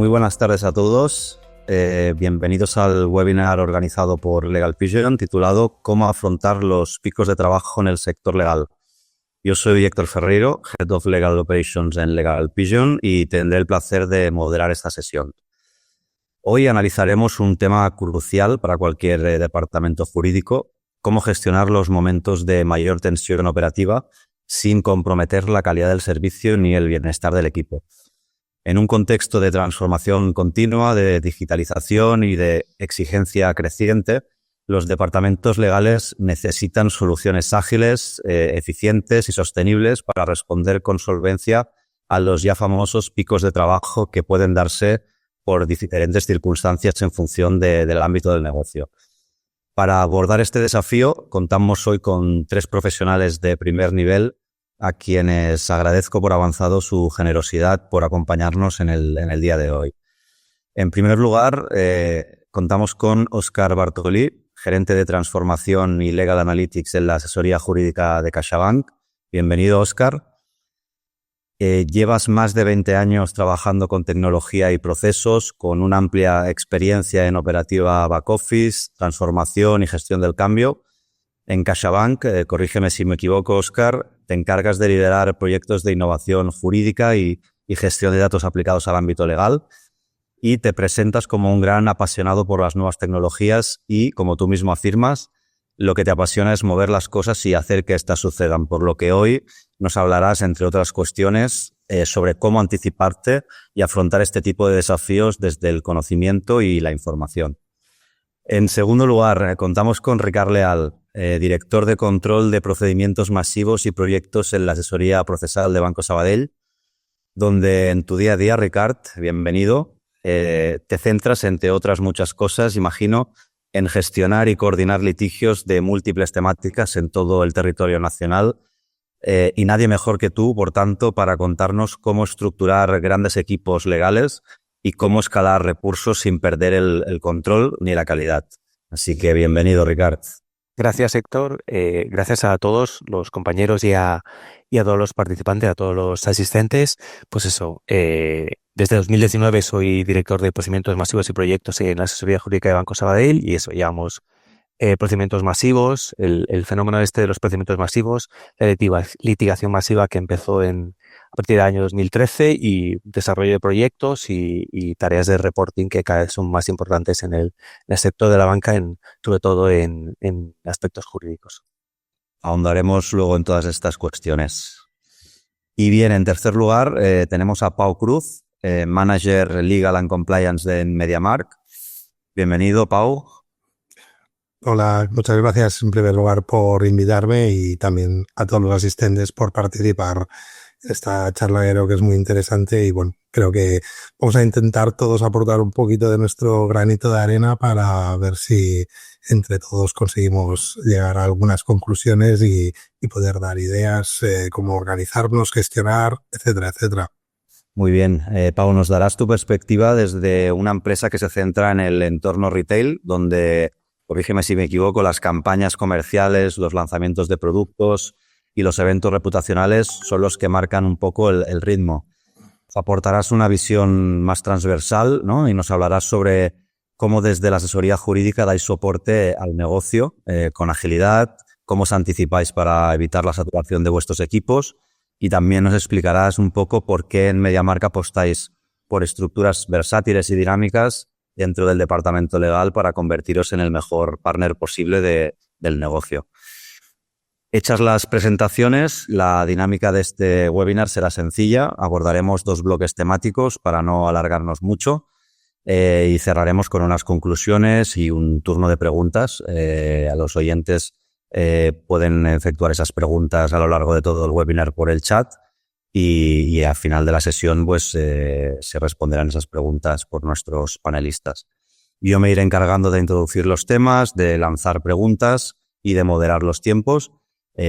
Muy buenas tardes a todos. Bienvenidos al webinar organizado por Legal Pigeon titulado ¿Cómo afrontar los picos de trabajo en el sector legal? Yo soy Héctor Ferreiro, Head of Legal Operations en Legal Pigeon y tendré el placer de moderar esta sesión. Hoy analizaremos un tema crucial para cualquier departamento jurídico: cómo gestionar los momentos de mayor tensión operativa sin comprometer la calidad del servicio ni el bienestar del equipo. En un contexto de transformación continua, de digitalización y de exigencia creciente, los departamentos legales necesitan soluciones ágiles, eficientes y sostenibles para responder con solvencia a los ya famosos picos de trabajo que pueden darse por diferentes circunstancias en función del ámbito del negocio. Para abordar este desafío, contamos hoy con 3 profesionales de primer nivel a quienes agradezco por avanzado su generosidad por acompañarnos en el día de hoy. En primer lugar, contamos con Óscar Bartolí, gerente de transformación y Legal Analytics en la asesoría jurídica de CaixaBank. Bienvenido, Óscar. Llevas más de 20 años trabajando con tecnología y procesos, con una amplia experiencia en operativa back office, transformación y gestión del cambio. En CaixaBank, corrígeme si me equivoco, Óscar, te encargas de liderar proyectos de innovación jurídica y gestión de datos aplicados al ámbito legal, y te presentas como un gran apasionado por las nuevas tecnologías y, como tú mismo afirmas, lo que te apasiona es mover las cosas y hacer que éstas sucedan, por lo que hoy nos hablarás, entre otras cuestiones, sobre cómo anticiparte y afrontar este tipo de desafíos desde el conocimiento y la información. En segundo lugar, contamos con Ricard Leal, director de control de procedimientos masivos y proyectos en la asesoría procesal de Banco Sabadell, donde en tu día a día, Ricard, bienvenido, te centras, entre otras muchas cosas, imagino, en gestionar y coordinar litigios de múltiples temáticas en todo el territorio nacional, y nadie mejor que tú, por tanto, para contarnos cómo estructurar grandes equipos legales y cómo escalar recursos sin perder el control ni la calidad. Así que bienvenido, Ricard. Gracias, Héctor. Gracias a todos los compañeros y a todos los participantes, a todos los asistentes. Pues eso, desde 2019 soy director de procedimientos masivos y proyectos en la asesoría jurídica de Banco Sabadell, y eso, llevamos procedimientos masivos, el fenómeno de los procedimientos masivos, la litigación masiva que empezó a partir del año 2013, y desarrollo de proyectos y tareas de reporting que cada vez son más importantes en el sector de la banca, sobre todo en aspectos jurídicos. Ahondaremos luego en todas estas cuestiones. Y bien, en tercer lugar, tenemos a Pau Cruz, Manager Legal and Compliance de MediaMark. Bienvenido, Pau. Hola, muchas gracias en primer lugar por invitarme y también a todos los asistentes por participar en esta charla, que creo que es muy interesante, y bueno, creo que vamos a intentar todos aportar un poquito de nuestro granito de arena para ver si entre todos conseguimos llegar a algunas conclusiones y poder dar ideas, cómo organizarnos, gestionar, etcétera, etcétera. Muy bien. Pau, nos darás tu perspectiva desde una empresa que se centra en el entorno retail, donde, corrígeme si me equivoco, las campañas comerciales, los lanzamientos de productos y los eventos reputacionales son los que marcan un poco el ritmo. Aportarás una visión más transversal, ¿no? Y nos hablarás sobre cómo desde la asesoría jurídica dais soporte al negocio con agilidad, cómo os anticipáis para evitar la saturación de vuestros equipos, y también nos explicarás un poco por qué en MediaMark apostáis por estructuras versátiles y dinámicas dentro del departamento legal para convertiros en el mejor partner posible del negocio. Hechas las presentaciones, la dinámica de este webinar será sencilla. Abordaremos 2 bloques temáticos para no alargarnos mucho, y cerraremos con unas conclusiones y un turno de preguntas. A los oyentes pueden efectuar esas preguntas a lo largo de todo el webinar por el chat, y al final de la sesión pues se responderán esas preguntas por nuestros panelistas. Yo me iré encargando de introducir los temas, de lanzar preguntas y de moderar los tiempos,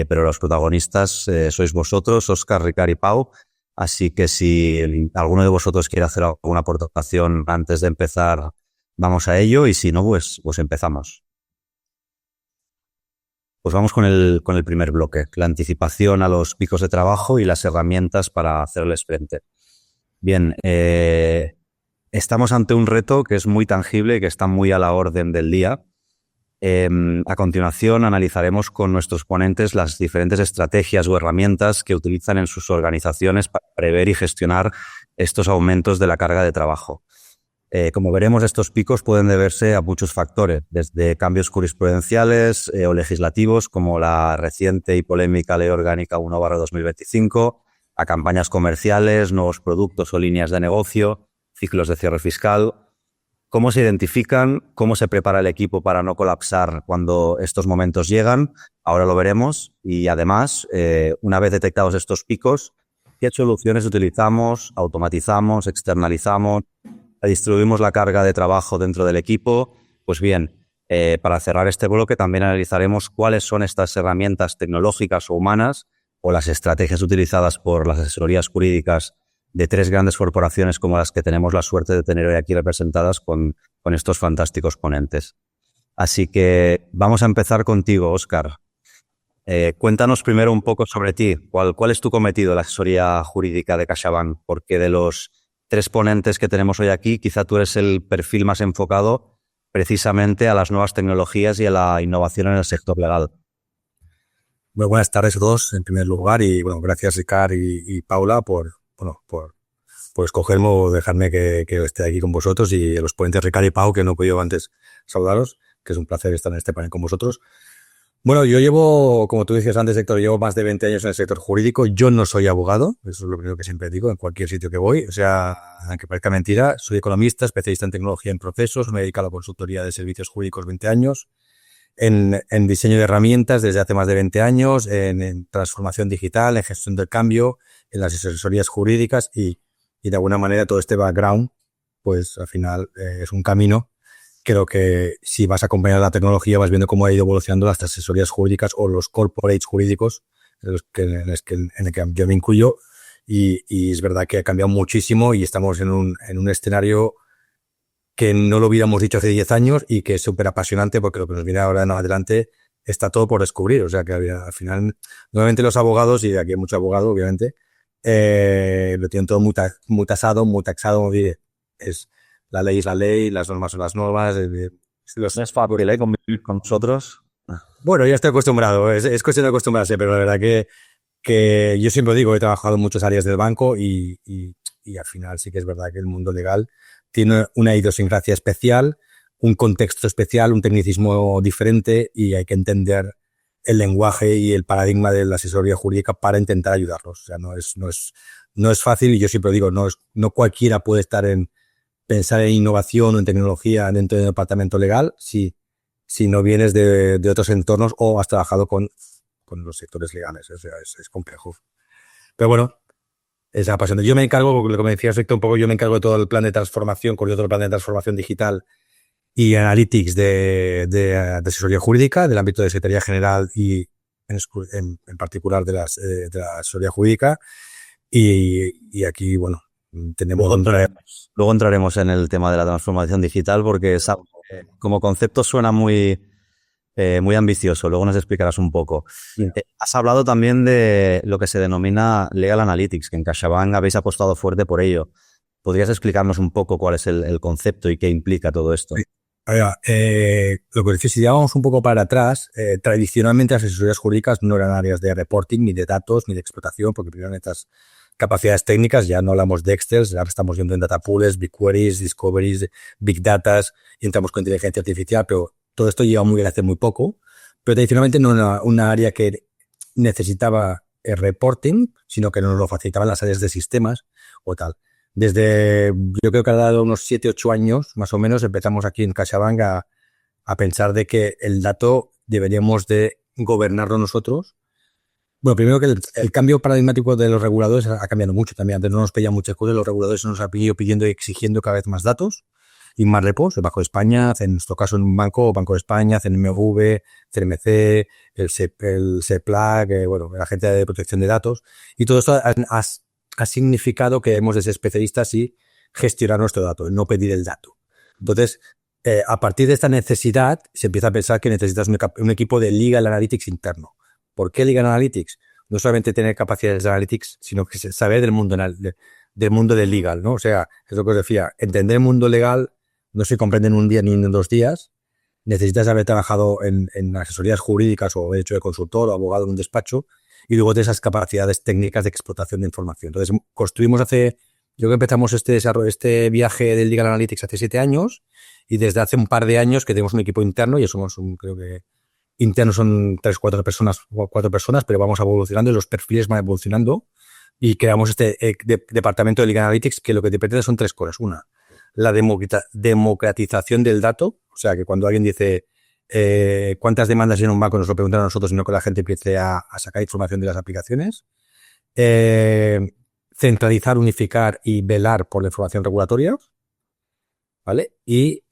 pero los protagonistas sois vosotros, Óscar, Ricard y Pau. Así que si alguno de vosotros quiere hacer alguna aportación antes de empezar, vamos a ello, y si no, pues empezamos. Pues vamos con el primer bloque, la anticipación a los picos de trabajo y las herramientas para hacerles frente. Bien, estamos ante un reto que es muy tangible y que está muy a la orden del día. A continuación, analizaremos con nuestros ponentes las diferentes estrategias o herramientas que utilizan en sus organizaciones para prever y gestionar estos aumentos de la carga de trabajo. Como veremos, estos picos pueden deberse a muchos factores, desde cambios jurisprudenciales o legislativos, como la reciente y polémica Ley Orgánica 1/2025, a campañas comerciales, nuevos productos o líneas de negocio, ciclos de cierre fiscal. ¿Cómo se identifican? ¿Cómo se prepara el equipo para no colapsar cuando estos momentos llegan? Ahora lo veremos. Y además, una vez detectados estos picos, ¿qué soluciones utilizamos, automatizamos, externalizamos, distribuimos la carga de trabajo dentro del equipo? Pues bien, para cerrar este bloque también analizaremos cuáles son estas herramientas tecnológicas o humanas o las estrategias utilizadas por las asesorías jurídicas de 3 grandes corporaciones como las que tenemos la suerte de tener hoy aquí representadas con estos fantásticos ponentes. Así que vamos a empezar contigo, Óscar. Cuéntanos primero un poco sobre ti. ¿Cuál es tu cometido en la asesoría jurídica de CaixaBank? Porque de los 3 ponentes que tenemos hoy aquí, quizá tú eres el perfil más enfocado precisamente a las nuevas tecnologías y a la innovación en el sector legal. Muy buenas tardes a todos, en primer lugar, y bueno, gracias Ricard y Paula por escogerme o dejarme que esté aquí con vosotros, y a los ponentes Ricard y Pau, que no he podido antes saludaros, que es un placer estar en este panel con vosotros. Bueno, yo llevo, como tú decías antes, Héctor, llevo más de 20 años en el sector jurídico. Yo no soy abogado, eso es lo primero que siempre digo en cualquier sitio que voy. O sea, aunque parezca mentira, soy economista, especialista en tecnología en procesos, me he dedicado a la consultoría de servicios jurídicos 20 años, en diseño de herramientas desde hace más de 20 años, en transformación digital, en gestión del cambio, en las asesorías jurídicas y de alguna manera todo este background, pues al final es un camino. Creo que si vas acompañado de la tecnología vas viendo cómo ha ido evolucionando las asesorías jurídicas o los corporates jurídicos en el que yo me incluyo, y es verdad que ha cambiado muchísimo y estamos en un escenario que no lo hubiéramos dicho hace 10 años y que es súper apasionante, porque lo que nos viene ahora en adelante está todo por descubrir. O sea que al final, nuevamente los abogados, y aquí hay mucho abogado obviamente, lo tienen todo muy tasado, muy taxado, como diré. La ley es la ley, las normas son las normas. ¿No es fácil convivir con nosotros? Bueno, ya estoy acostumbrado, es cuestión de acostumbrarse, pero la verdad que yo siempre digo, he trabajado en muchas áreas del banco y al final sí que es verdad que el mundo legal tiene una idiosincrasia especial, un contexto especial, un tecnicismo diferente, y hay que entender el lenguaje y el paradigma de la asesoría jurídica para intentar ayudarlos. O sea, no es fácil, y yo siempre digo, no cualquiera puede pensar en innovación o en tecnología dentro del departamento legal si no vienes de otros entornos o has trabajado con los sectores legales. O sea, es complejo. Pero bueno, es apasionante. Yo me encargo, como decías, Héctor, un poco, yo me encargo de todo el plan de transformación, con otro plan de transformación digital y analytics de asesoría jurídica, del ámbito de Secretaría General y en particular de la asesoría jurídica. Y aquí, bueno, tenemos... Luego entraremos en el tema de la transformación digital, porque como concepto suena muy ambicioso. Luego nos explicarás un poco. Has hablado también de lo que se denomina Legal Analytics, que en CaixaBank habéis apostado fuerte por ello. ¿Podrías explicarnos un poco cuál es el concepto y qué implica todo esto? Sí. Lo que decís, si llevamos un poco para atrás, tradicionalmente las asesorías jurídicas no eran áreas de reporting, ni de datos, ni de explotación, porque primero estas capacidades técnicas, ya no hablamos de Excel, ahora estamos yendo en data pools, BigQueries, Discoveries, Big Datas, y entramos con inteligencia artificial, pero todo esto lleva hace muy poco. Pero tradicionalmente no era una área que necesitaba reporting, sino que nos lo facilitaban las áreas de sistemas o tal. Yo creo que ha dado unos 7, 8 años, más o menos, empezamos aquí en CaixaBank a pensar de que el dato deberíamos de gobernarlo nosotros. Bueno, primero que el cambio paradigmático de los reguladores ha cambiado mucho también. Antes no nos pedían muchas cosas, los reguladores nos han ido pidiendo y exigiendo cada vez más datos y más repos. El Banco de España, en nuestro caso en un banco, Banco de España, CNMV, CNMC, el CEPLAC, bueno, la Agencia de Protección de Datos. Y todo esto ha significado que hemos de ser especialistas y gestionar nuestro dato, no pedir el dato. Entonces, a partir de esta necesidad, se empieza a pensar que necesitas un equipo de Legal Analytics interno. ¿Por qué Legal Analytics? No solamente tener capacidades de Analytics, sino que saber del mundo del mundo del legal, ¿no? O sea, es lo que os decía, entender el mundo legal no se comprende en un día ni en 2 días. Necesitas haber trabajado en asesorías jurídicas o hecho de consultor o abogado en un despacho y luego de esas capacidades técnicas de explotación de información. Entonces, construimos yo creo que empezamos este viaje del Legal Analytics hace 7 años y desde hace un par de años que tenemos un equipo interno y somos creo que internos son 4 personas, pero vamos evolucionando y los perfiles van evolucionando y creamos este departamento de Legal Analytics que lo que te pretende son 3 cosas. Una, la democratización del dato, o sea, que cuando alguien dice cuántas demandas en un banco nos lo preguntan a nosotros, sino que la gente empiece a sacar información de las aplicaciones. Centralizar, unificar y velar por la información regulatoria, ¿vale? Y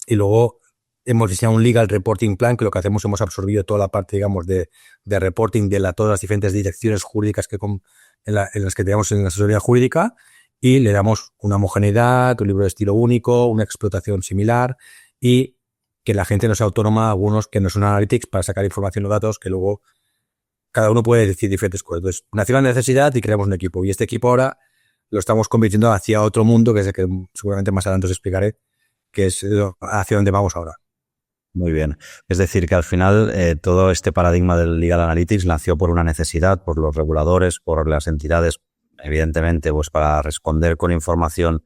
luego hemos diseñado un Legal Reporting Plan, que lo que hacemos, hemos absorbido toda la parte, digamos, de reporting de todas las diferentes direcciones jurídicas en las que tenemos en la asesoría jurídica y le damos una homogeneidad, un libro de estilo único, una explotación similar y que la gente no sea autónoma, algunos que no son analytics para sacar información o datos que luego cada uno puede decir diferentes cosas. Entonces, nació la necesidad y creamos un equipo. Y este equipo ahora lo estamos convirtiendo hacia otro mundo, que es el que seguramente más adelante os explicaré, que es hacia donde vamos ahora. Muy bien. Es decir, que al final todo este paradigma del Legal Analytics nació por una necesidad, por los reguladores, por las entidades, evidentemente, pues para responder con información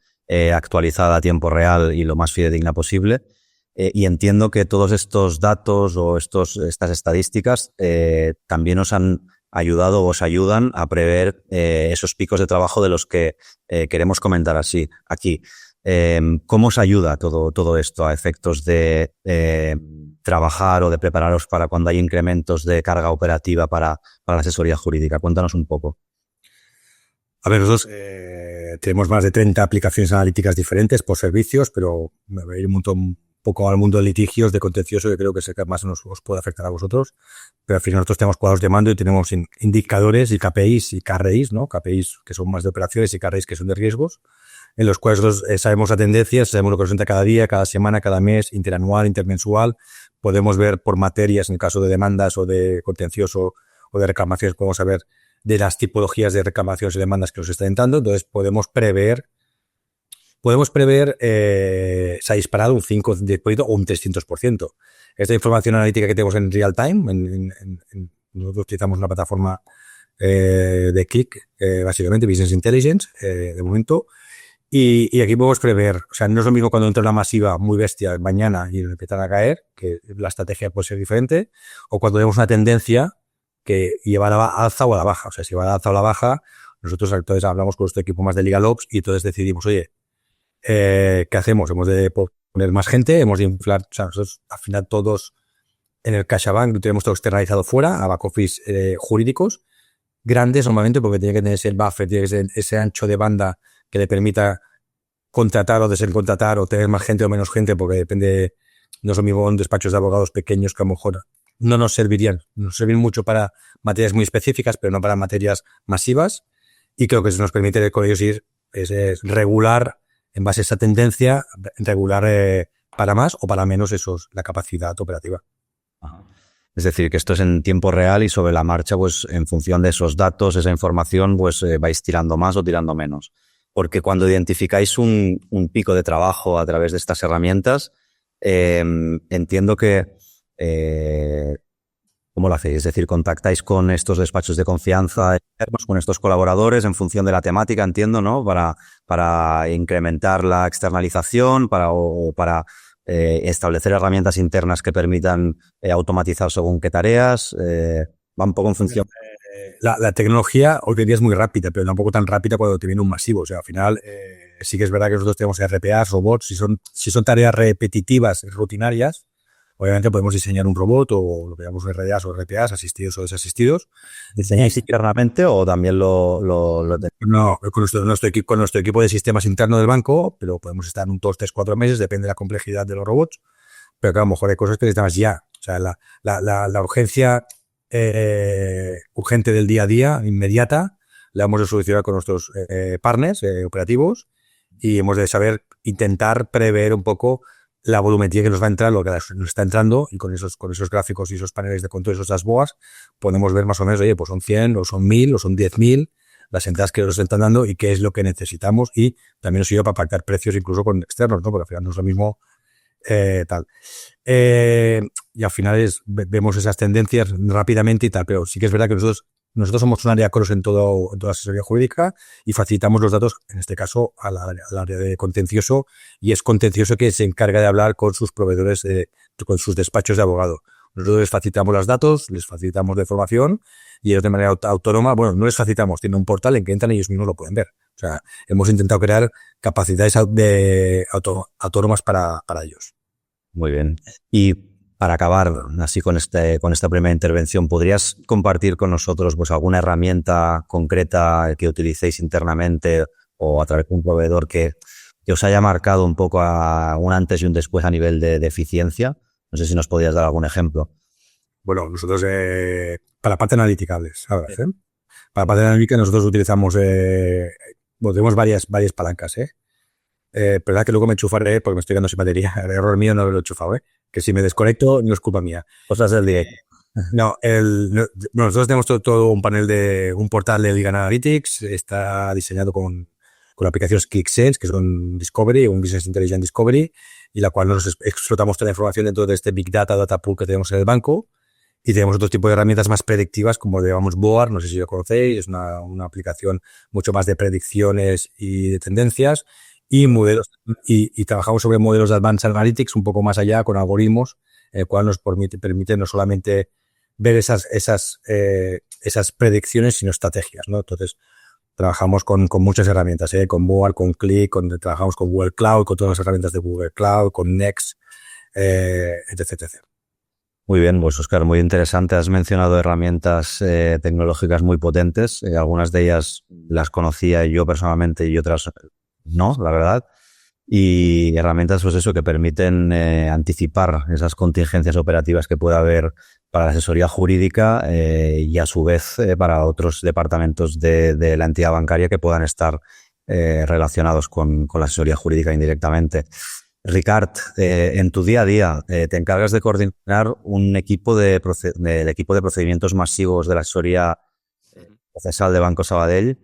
actualizada a tiempo real y lo más fidedigna posible. Y entiendo que todos estos datos o estas estadísticas también os han ayudado o os ayudan a prever esos picos de trabajo de los que queremos comentar aquí. ¿Cómo os ayuda todo esto a efectos de trabajar o de prepararos para cuando hay incrementos de carga operativa para la asesoría jurídica? Cuéntanos un poco. A ver, nosotros tenemos más de 30 aplicaciones analíticas diferentes por servicios, pero me voy a ir un poco al mundo de litigios, de contencioso, que creo que es el que más os puede afectar a vosotros. Pero al final nosotros tenemos cuadros de mando y tenemos indicadores y KPIs y KRIs, ¿no? KPIs que son más de operaciones y KRIs que son de riesgos, en los cuales nosotros sabemos las tendencias, sabemos lo que nos entra cada día, cada semana, cada mes, interanual, intermensual. Podemos ver por materias, en el caso de demandas o de contencioso o de reclamaciones, podemos saber de las tipologías de reclamaciones y demandas que nos están entrando. Entonces podemos prever se ha disparado un 5% o un 300%. Esta información analítica que tenemos en real time, nosotros utilizamos una plataforma de Click, básicamente Business Intelligence, de momento, y aquí podemos prever, o sea, no es lo mismo cuando entra una masiva muy bestia mañana y empiezan a caer, que la estrategia puede ser diferente, o cuando vemos una tendencia que lleva a la alza o a la baja. O sea, si va a la alza o a la baja, nosotros entonces hablamos con nuestro equipo más de Legal Ops y entonces decidimos, oye, ¿qué hacemos? Hemos de poner más gente, hemos de inflar, o sea, nosotros al final todos en el CaixaBank lo tenemos todo externalizado fuera, a back office jurídicos, grandes normalmente porque tiene que tener ese buffer, tiene que ser ese ancho de banda que le permita contratar o desencontratar o tener más gente o menos gente, porque depende, no es lo mismo en despachos de abogados pequeños que a lo mejor no nos servirían, nos sirven mucho para materias muy específicas, pero no para materias masivas, y creo que eso nos permite con ellos ir es regular en base a esa tendencia, regular para más o para menos la capacidad operativa. Ajá. Es decir, que esto es en tiempo real y sobre la marcha, pues en función de esos datos, esa información, pues vais tirando más o tirando menos. Porque cuando identificáis un pico de trabajo a través de estas herramientas, entiendo que ¿cómo lo hacéis? Es decir, contactáis con estos despachos de confianza, con estos colaboradores en función de la temática, entiendo, ¿no? Para incrementar la externalización, para establecer herramientas internas que permitan automatizar según qué tareas. Va un poco en función. La tecnología hoy en día es muy rápida, pero tampoco tan rápida cuando te viene un masivo. O sea, al final sí que es verdad que nosotros tenemos RPAs, robots. Si son tareas repetitivas, rutinarias, obviamente podemos diseñar un robot o lo que llamamos RDAs o RPAs, asistidos o desasistidos. ¿Diseñáis internamente o también lo No, con nuestro equipo de sistemas interno del banco, pero podemos estar un 2, 3, 4 meses, depende de la complejidad de los robots. Pero claro, a lo mejor hay cosas que necesitamos ya. O sea, la urgencia urgente del día a día, inmediata, la hemos de solucionar con nuestros partners operativos y hemos de saber intentar prever un poco la volumetría que nos va a entrar, lo que nos está entrando, y con esos gráficos y esos paneles de control, esos dashboards, podemos ver más o menos, oye, pues son 100, o son 1000, o son 10.000, las entradas que nos están dando y qué es lo que necesitamos, y también nos sirve para pactar precios incluso con externos, ¿no? Porque al final no es lo mismo tal. Y al final vemos esas tendencias rápidamente y tal, pero sí que es verdad que nosotros somos un área cross en toda asesoría jurídica y facilitamos los datos, en este caso, al área de contencioso, y es contencioso que se encarga de hablar con sus proveedores, con sus despachos de abogado. Nosotros les facilitamos los datos, les facilitamos la información y ellos de manera autónoma, bueno, no les facilitamos, tienen un portal en que entran y ellos mismos lo pueden ver. O sea, hemos intentado crear capacidades autónomas para ellos. Muy bien. Y para acabar así con esta primera intervención, ¿podrías compartir con nosotros pues alguna herramienta concreta que utilicéis internamente o a través de un proveedor que os haya marcado un poco a un antes y un después a nivel de eficiencia? No sé si nos podrías dar algún ejemplo. Bueno, nosotros para la parte analítica, ¿sabes? Para la parte analítica nosotros utilizamos, tenemos varias palancas, verdad que luego me enchufaré porque me estoy quedando sin batería. El error mío no lo he enchufado, que si me desconecto no es culpa mía. Cosas del día. No, bueno, nosotros tenemos todo un portal de Legal Analytics, está diseñado con aplicaciones ClickSense, que son Discovery, un Business Intelligence Discovery, y la cual nos explotamos toda la información dentro de este Big Data Pool que tenemos en el banco, y tenemos otro tipo de herramientas más predictivas, como llamamos Board, no sé si lo conocéis, es una aplicación mucho más de predicciones y de tendencias, y modelos, y trabajamos sobre modelos de Advanced Analytics un poco más allá, con algoritmos, el cual nos permite no solamente ver esas predicciones, sino estrategias, ¿no? Entonces, trabajamos con muchas herramientas, con Board, con Click, trabajamos con Google Cloud, con todas las herramientas de Google Cloud, con Next, etc. Muy bien, pues Óscar, muy interesante. Has mencionado herramientas tecnológicas muy potentes. Algunas de ellas las conocía yo personalmente y otras no, la verdad. Y herramientas, pues eso, que permiten anticipar esas contingencias operativas que pueda haber para la asesoría jurídica y a su vez para otros departamentos de la entidad bancaria que puedan estar relacionados con la asesoría jurídica indirectamente. Ricard, en tu día a día te encargas de coordinar un equipo del equipo de procedimientos masivos de la asesoría procesal de Banco Sabadell,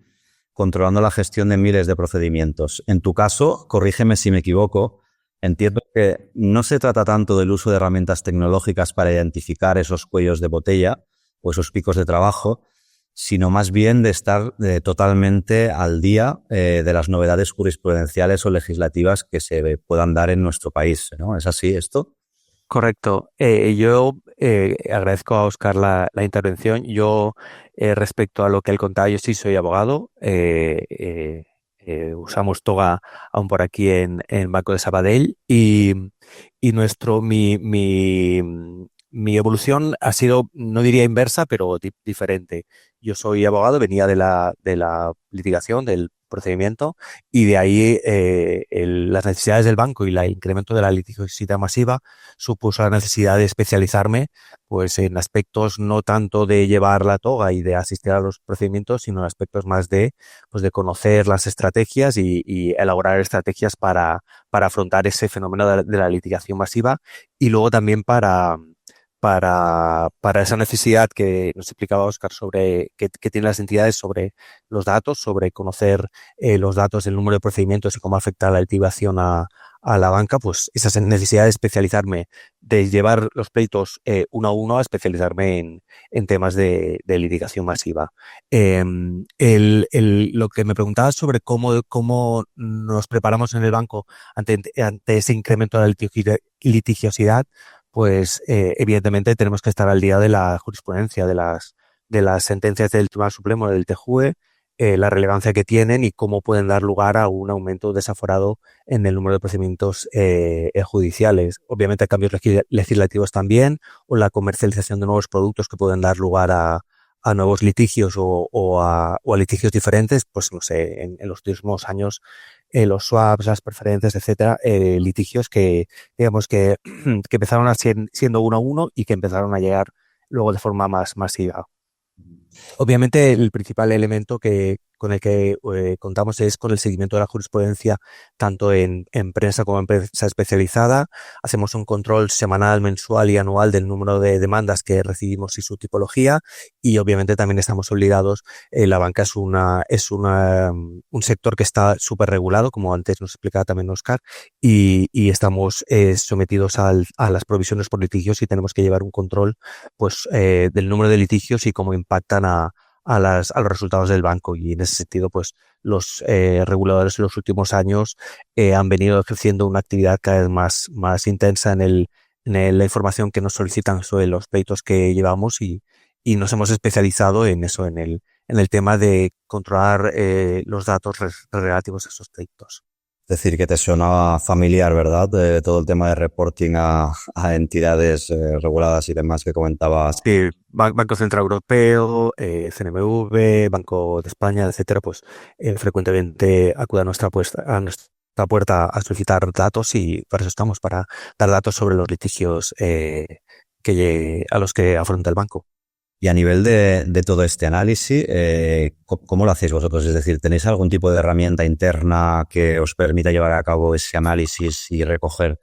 controlando la gestión de miles de procedimientos. En tu caso, corrígeme si me equivoco, entiendo que no se trata tanto del uso de herramientas tecnológicas para identificar esos cuellos de botella o esos picos de trabajo, sino más bien de estar totalmente al día de las novedades jurisprudenciales o legislativas que se puedan dar en nuestro país, ¿no? ¿Es así esto? Correcto. Yo agradezco a Óscar la intervención. Yo, respecto a lo que él contaba, yo sí soy abogado. Usamos toga aún por aquí en Banco de Sabadell y mi evolución ha sido, no diría inversa, pero diferente. Yo soy abogado, venía de la litigación, del procedimiento, y de ahí las necesidades del banco y el incremento de la litigiosidad masiva supuso la necesidad de especializarme pues en aspectos no tanto de llevar la toga y de asistir a los procedimientos, sino en aspectos más de conocer las estrategias y elaborar estrategias para afrontar ese fenómeno de la litigación masiva, y luego también para esa necesidad que nos explicaba Óscar sobre que tienen las entidades sobre los datos, sobre conocer los datos del número de procedimientos y cómo afecta la litigación a la banca, pues esa necesidad de especializarme, de llevar los pleitos uno a uno, a especializarme en temas de litigación masiva. Lo que me preguntabas sobre cómo nos preparamos en el banco ante ese incremento de la litigiosidad, pues evidentemente tenemos que estar al día de la jurisprudencia, de las sentencias del Tribunal Supremo, del TJUE, la relevancia que tienen y cómo pueden dar lugar a un aumento desaforado en el número de procedimientos judiciales. Obviamente cambios legislativos también, o la comercialización de nuevos productos que pueden dar lugar a nuevos litigios o a litigios diferentes, pues no sé, en los últimos años los swaps, las preferencias, etcétera, litigios que digamos que empezaron siendo uno a uno y que empezaron a llegar luego de forma más masiva. Obviamente, el principal elemento con el que contamos es con el seguimiento de la jurisprudencia, tanto en prensa como en prensa especializada. Hacemos un control semanal, mensual y anual del número de demandas que recibimos y su tipología. Y obviamente también estamos obligados. La banca un sector que está súper regulado, como antes nos explicaba también Oscar, y estamos sometidos a las provisiones por litigios y tenemos que llevar un control, pues, del número de litigios y cómo impactan a los resultados del banco. Y en ese sentido, pues los reguladores en los últimos años han venido ejerciendo una actividad cada vez más intensa la información que nos solicitan sobre los pleitos que llevamos, y nos hemos especializado en eso, en el tema de controlar los datos relativos a esos pleitos. Es decir, que te sonaba familiar, ¿verdad? Todo el tema de reporting a entidades reguladas y demás que comentabas. Sí, Banco Central Europeo, CNMV, Banco de España, etcétera, pues frecuentemente acude a nuestra puerta a solicitar datos, y para eso estamos, para dar datos sobre los litigios a los que afronta el banco. Y a nivel de todo este análisis, ¿cómo lo hacéis vosotros? Es decir, ¿tenéis algún tipo de herramienta interna que os permita llevar a cabo ese análisis y recoger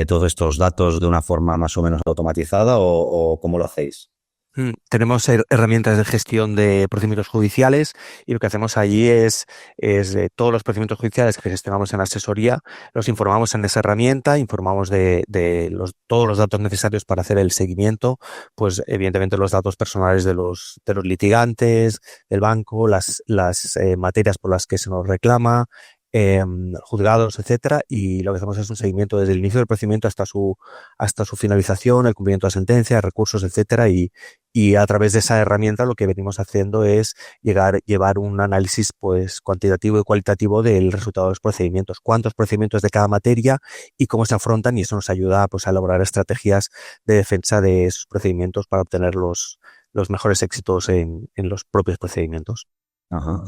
todos estos datos de una forma más o menos automatizada, o cómo lo hacéis? Tenemos herramientas de gestión de procedimientos judiciales, y lo que hacemos allí es todos los procedimientos judiciales que gestionamos en asesoría, los informamos en esa herramienta, informamos de todos los datos necesarios para hacer el seguimiento, pues evidentemente los datos personales de los litigantes, del banco, las materias por las que se nos reclama, juzgados, etcétera, y lo que hacemos es un seguimiento desde el inicio del procedimiento hasta su finalización, el cumplimiento de sentencia, recursos, etcétera, y a través de esa herramienta lo que venimos haciendo es llevar un análisis, pues, cuantitativo y cualitativo del resultado de los procedimientos, cuántos procedimientos de cada materia y cómo se afrontan, y eso nos ayuda, pues, a elaborar estrategias de defensa de esos procedimientos para obtener los mejores éxitos en los propios procedimientos. Ajá.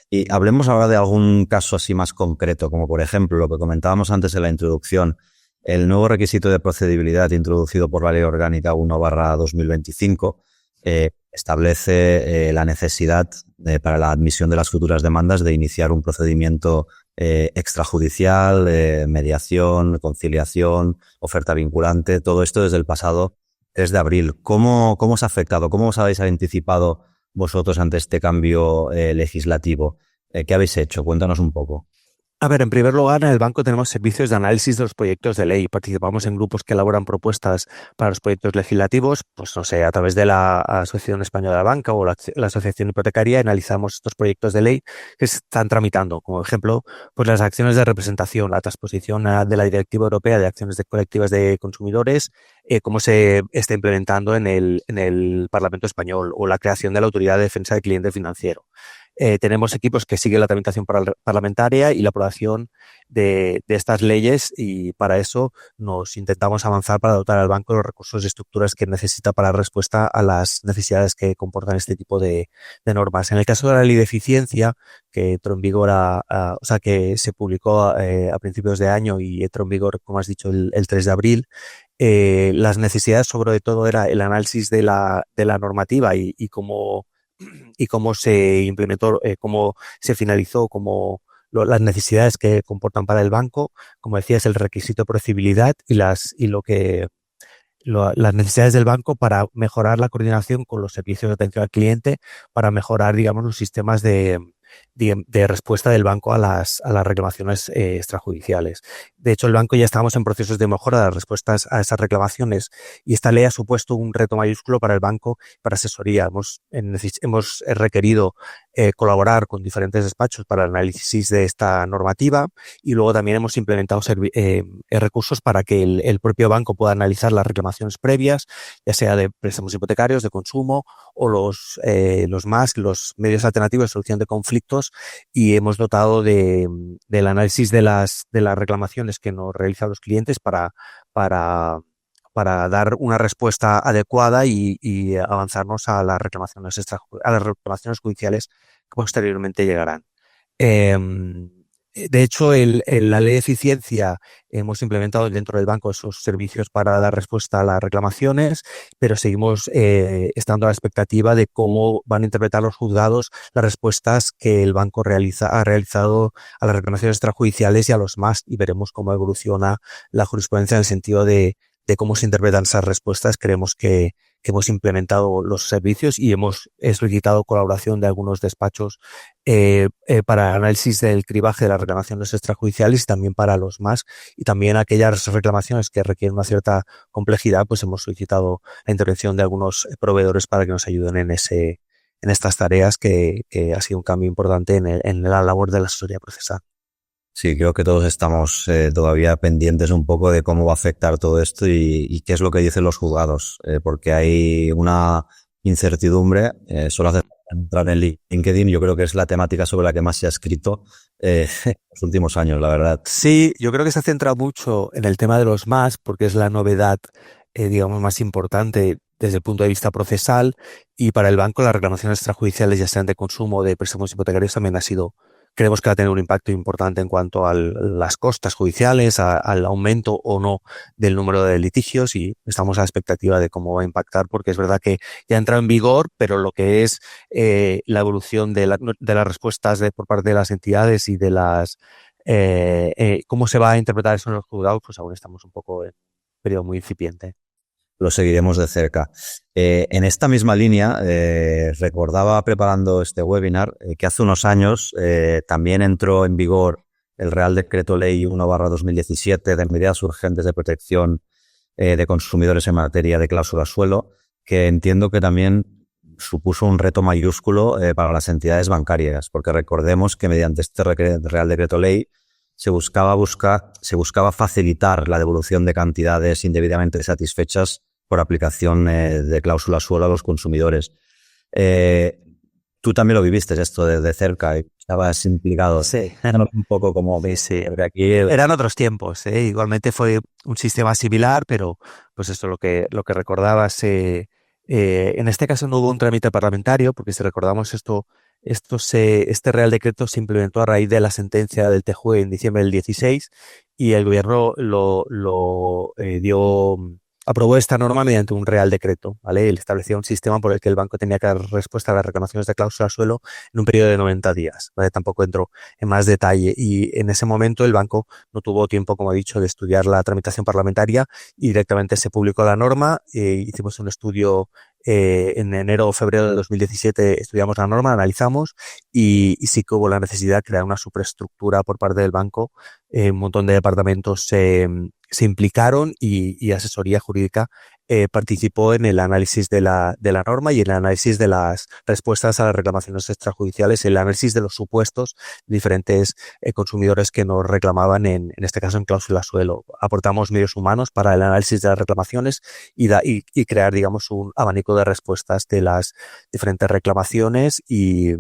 Y hablemos ahora de algún caso así más concreto, como por ejemplo lo que comentábamos antes en la introducción, el nuevo requisito de procedibilidad introducido por la Ley Orgánica 1/2025 establece la necesidad para la admisión de las futuras demandas de iniciar un procedimiento extrajudicial, mediación, conciliación, oferta vinculante, todo esto desde el pasado 3 de abril. ¿Cómo os ha afectado? ¿Cómo os habéis anticipado vosotros ante este cambio legislativo? ¿Qué habéis hecho? Cuéntanos un poco. A ver, en primer lugar, en el banco tenemos servicios de análisis de los proyectos de ley. Participamos en grupos que elaboran propuestas para los proyectos legislativos, pues no sé, a través de la Asociación Española de la Banca o la Asociación Hipotecaria, analizamos estos proyectos de ley que se están tramitando. Como ejemplo, pues las acciones de representación, la transposición de la Directiva Europea de Acciones Colectivas de Consumidores, cómo se está implementando en el Parlamento Español, o la creación de la Autoridad de Defensa del Cliente Financiero. Tenemos equipos que siguen la tramitación parlamentaria y la aprobación de estas leyes, y para eso nos intentamos avanzar para dotar al banco los recursos y estructuras que necesita para dar respuesta a las necesidades que comportan este tipo de normas. En el caso de la ley de eficiencia, que entró en vigor que se publicó a principios de año y entró en vigor, como has dicho, el 3 de abril, las necesidades sobre todo era el análisis de la normativa y cómo se implementó, cómo se finalizó, las necesidades que comportan para el banco. Como decías, el requisito de procedibilidad y las necesidades del banco para mejorar la coordinación con los servicios de atención al cliente, para mejorar, digamos, los sistemas de respuesta del banco a las reclamaciones extrajudiciales. De hecho, el banco ya estábamos en procesos de mejora de las respuestas a esas reclamaciones, y esta ley ha supuesto un reto mayúsculo para el banco, para asesoría. Hemos requerido colaborar con diferentes despachos para el análisis de esta normativa, y luego también hemos implementado recursos para que el propio banco pueda analizar las reclamaciones previas, ya sea de préstamos hipotecarios, de consumo, o los medios alternativos de solución de conflictos, y hemos dotado del análisis de las reclamaciones que nos realizan los clientes para dar una respuesta adecuada y avanzarnos a las reclamaciones judiciales que posteriormente llegarán. De hecho, la ley de eficiencia hemos implementado dentro del banco esos servicios para dar respuesta a las reclamaciones, pero seguimos estando a la expectativa de cómo van a interpretar los juzgados las respuestas que el banco ha realizado a las reclamaciones extrajudiciales y a los más, y veremos cómo evoluciona la jurisprudencia en el sentido de cómo se interpretan esas respuestas. Creemos que hemos implementado los servicios y hemos solicitado colaboración de algunos despachos para el análisis del cribaje de las reclamaciones extrajudiciales y también para los más, y también aquellas reclamaciones que requieren una cierta complejidad, pues hemos solicitado la intervención de algunos proveedores para que nos ayuden en estas tareas, que ha sido un cambio importante en la labor de la asesoría procesal. Sí, creo que todos estamos todavía pendientes un poco de cómo va a afectar todo esto y qué es lo que dicen los juzgados, porque hay una incertidumbre. Solo hace entrar en LinkedIn, yo creo que es la temática sobre la que más se ha escrito en los últimos años, la verdad. Sí, yo creo que se ha centrado mucho en el tema de los más, porque es la novedad, digamos, más importante desde el punto de vista procesal, y para el banco las reclamaciones extrajudiciales, ya sean de consumo o de préstamos hipotecarios, también creemos que va a tener un impacto importante en cuanto a las costas judiciales, al aumento o no del número de litigios, y estamos a la expectativa de cómo va a impactar, porque es verdad que ya ha entrado en vigor, pero lo que es la evolución de las respuestas por parte de las entidades y de cómo se va a interpretar eso en los juzgados, pues aún estamos un poco en un periodo muy incipiente. Lo seguiremos de cerca. En esta misma línea, recordaba preparando este webinar que hace unos años también entró en vigor el Real Decreto Ley 1/2017 de medidas urgentes de protección de consumidores en materia de cláusula suelo, que entiendo que también supuso un reto mayúsculo para las entidades bancarias, porque recordemos que mediante este Real Decreto Ley se buscaba facilitar la devolución de cantidades indebidamente satisfechas por aplicación de cláusula suelo a los consumidores. Tú también lo viviste esto de cerca y estabas implicado. Sí. Un poco como ves, sí. Aquí eran otros tiempos, igualmente fue un sistema similar, pero pues esto lo que recordabas. En este caso no hubo un trámite parlamentario, porque si recordamos este Real Decreto se implementó a raíz de la sentencia del TJUE en diciembre del 16, y el gobierno aprobó esta norma mediante un Real Decreto, ¿vale? Él establecía un sistema por el que el banco tenía que dar respuesta a las reclamaciones de cláusula suelo en un periodo de 90 días, ¿vale? Tampoco entró en más detalle, y en ese momento el banco no tuvo tiempo, como he dicho, de estudiar la tramitación parlamentaria, y directamente se publicó la norma. Hicimos un estudio en enero o febrero de 2017, estudiamos la norma, analizamos, y sí que hubo la necesidad de crear una superestructura por parte del banco. Un montón de departamentos se implicaron, y asesoría jurídica participó en el análisis de la norma y en el análisis de las respuestas a las reclamaciones extrajudiciales, el análisis de los supuestos de diferentes consumidores que nos reclamaban, en este caso en cláusula suelo. Aportamos medios humanos para el análisis de las reclamaciones y crear, digamos, un abanico de respuestas de las diferentes reclamaciones, y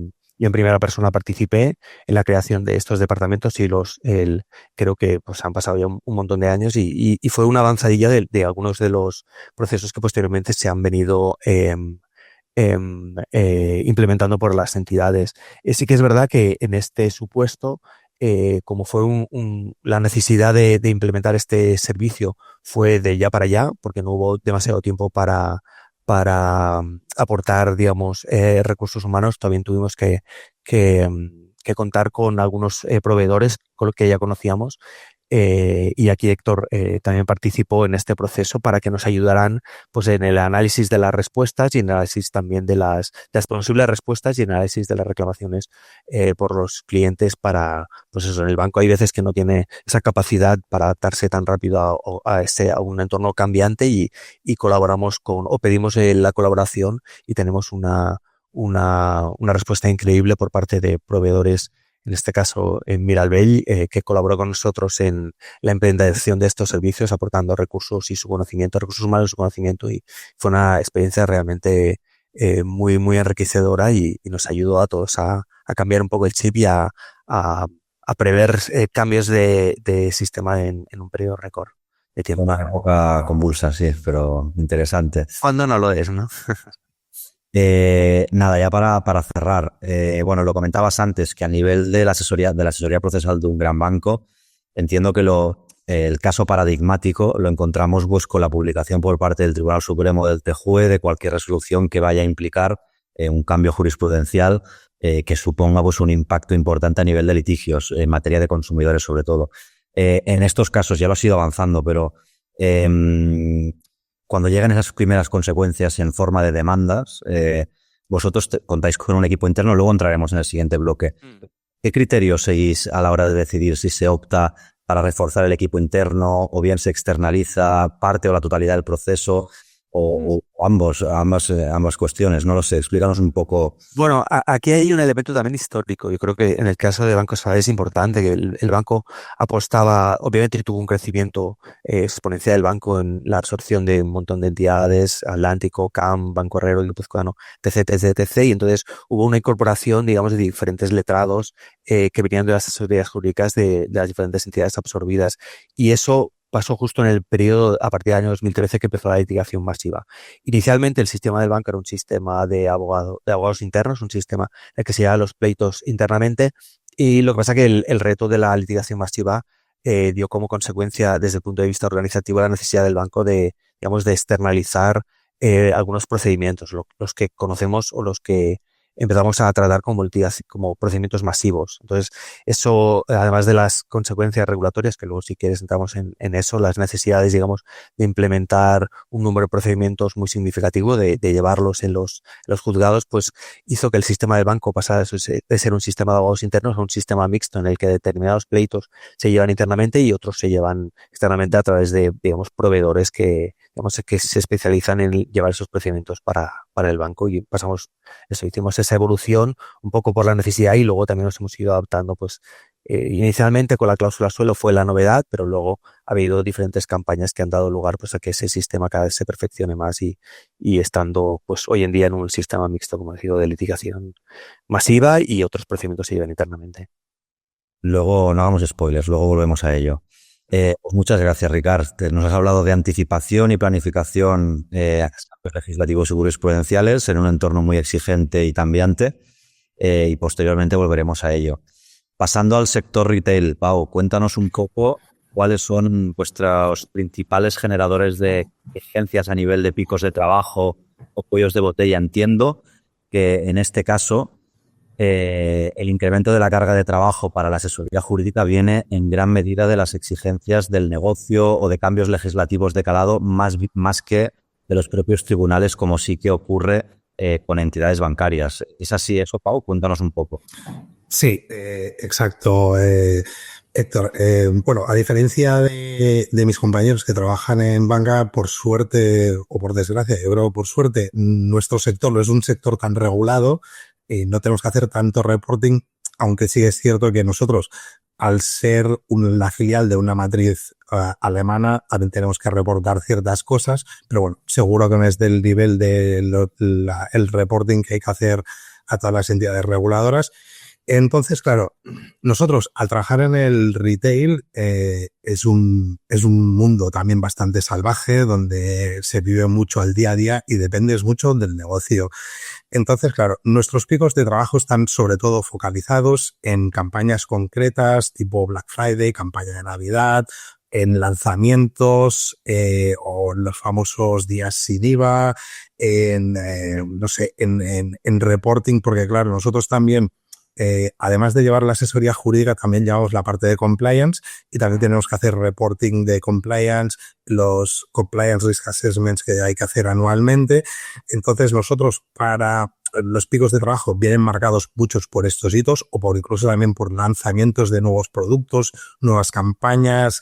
en primera persona participé en la creación de estos departamentos, y creo que pues han pasado ya un montón de años, y fue una avanzadilla de algunos de los procesos que posteriormente se han venido implementando por las entidades. Sí que es verdad que en este supuesto, como fue la necesidad de implementar este servicio fue de ya para allá, porque no hubo demasiado tiempo para aportar, digamos, recursos humanos. También tuvimos que contar con algunos proveedores con los que ya conocíamos, y aquí Héctor también participó en este proceso para que nos ayudaran, pues, en el análisis de las respuestas y en el análisis también de las posibles respuestas y en el análisis de las reclamaciones por los clientes. Para, pues eso, en el banco hay veces que no tiene esa capacidad para adaptarse tan rápido a un entorno cambiante, y colaboramos o pedimos la colaboración, y tenemos una respuesta increíble por parte de proveedores, en este caso en Miralbell, que colaboró con nosotros en la implementación de estos servicios, aportando recursos y su conocimiento, recursos humanos y su conocimiento, y fue una experiencia realmente muy, muy enriquecedora, y nos ayudó a todos a cambiar un poco el chip y a prever cambios de sistema en un periodo récord de tiempo. Una época convulsa, sí, pero interesante. Cuando no lo es, ¿no? Nada, ya para cerrar, bueno, lo comentabas antes, que a nivel de la asesoría procesal de un gran banco, entiendo que el caso paradigmático lo encontramos pues con la publicación por parte del Tribunal Supremo del TJUE de cualquier resolución que vaya a implicar un cambio jurisprudencial que suponga pues un impacto importante a nivel de litigios, en materia de consumidores sobre todo. En estos casos ya lo has ido avanzando, pero cuando llegan esas primeras consecuencias en forma de demandas, vosotros contáis con un equipo interno, luego entraremos en el siguiente bloque. ¿Qué criterios seguís a la hora de decidir si se opta para reforzar el equipo interno o bien se externaliza parte o la totalidad del proceso o ambas cuestiones? No lo sé, explícanos un poco. Bueno, aquí hay un elemento también histórico. Yo creo que en el caso de Banco Sabadell es importante que el banco apostaba, obviamente tuvo un crecimiento exponencial del banco en la absorción de un montón de entidades, Atlántico, CAM, Banco Herrero, Guipuzcoano, etc. Y entonces hubo una incorporación, digamos, de diferentes letrados que venían de las asesorías jurídicas de las diferentes entidades absorbidas. Y eso pasó justo en el periodo a partir del año 2013 que empezó la litigación masiva. Inicialmente el sistema del banco era un sistema de abogados internos, un sistema en el que se llevaban los pleitos internamente, y lo que pasa es que el reto de la litigación masiva dio como consecuencia desde el punto de vista organizativo la necesidad del banco de, digamos, de externalizar algunos procedimientos, los que conocemos o los que empezamos a tratar como procedimientos masivos. Entonces, eso, además de las consecuencias regulatorias, que luego si quieres entramos en eso, las necesidades, digamos, de implementar un número de procedimientos muy significativo, de llevarlos en los juzgados, pues hizo que el sistema del banco pasara de ser un sistema de abogados internos a un sistema mixto en el que determinados pleitos se llevan internamente y otros se llevan externamente a través de, digamos, proveedores que se especializan en llevar esos procedimientos para el banco, y hicimos esa evolución un poco por la necesidad y luego también nos hemos ido adaptando, pues inicialmente con la cláusula suelo fue la novedad, pero luego ha habido diferentes campañas que han dado lugar pues a que ese sistema cada vez se perfeccione más y estando pues hoy en día en un sistema mixto, como he dicho, de litigación masiva y otros procedimientos se llevan internamente. Luego, no hagamos spoilers, luego volvemos a ello. Pues muchas gracias, Ricard. Nos has hablado de anticipación y planificación a cambios legislativos y jurisprudenciales en un entorno muy exigente y cambiante, y posteriormente volveremos a ello. Pasando al sector retail, Pau, cuéntanos un poco cuáles son vuestros principales generadores de exigencias a nivel de picos de trabajo o cuellos de botella. Entiendo que en este caso el incremento de la carga de trabajo para la asesoría jurídica viene en gran medida de las exigencias del negocio o de cambios legislativos de calado más que de los propios tribunales, como sí que ocurre con entidades bancarias. ¿Es así eso, Pau? Cuéntanos un poco. Sí, exacto, Héctor. Bueno, a diferencia de mis compañeros que trabajan en banca, por suerte o por desgracia, yo creo por suerte, nuestro sector no es un sector tan regulado y no tenemos que hacer tanto reporting, aunque sí es cierto que nosotros, al ser la filial de una matriz alemana, también tenemos que reportar ciertas cosas, pero bueno, seguro que no es del nivel del reporting que hay que hacer a todas las entidades reguladoras. Entonces, claro, nosotros al trabajar en el retail es un mundo también bastante salvaje, donde se vive mucho al día a día y dependes mucho del negocio. Entonces, claro, nuestros picos de trabajo están sobre todo focalizados en campañas concretas tipo Black Friday, campaña de Navidad, en lanzamientos o en los famosos días sin IVA, en reporting, porque claro, nosotros también además de llevar la asesoría jurídica, también llevamos la parte de compliance y también tenemos que hacer reporting de compliance, los compliance risk assessments que hay que hacer anualmente. Entonces nosotros, para los picos de trabajo, vienen marcados muchos por estos hitos o por incluso también por lanzamientos de nuevos productos, nuevas campañas.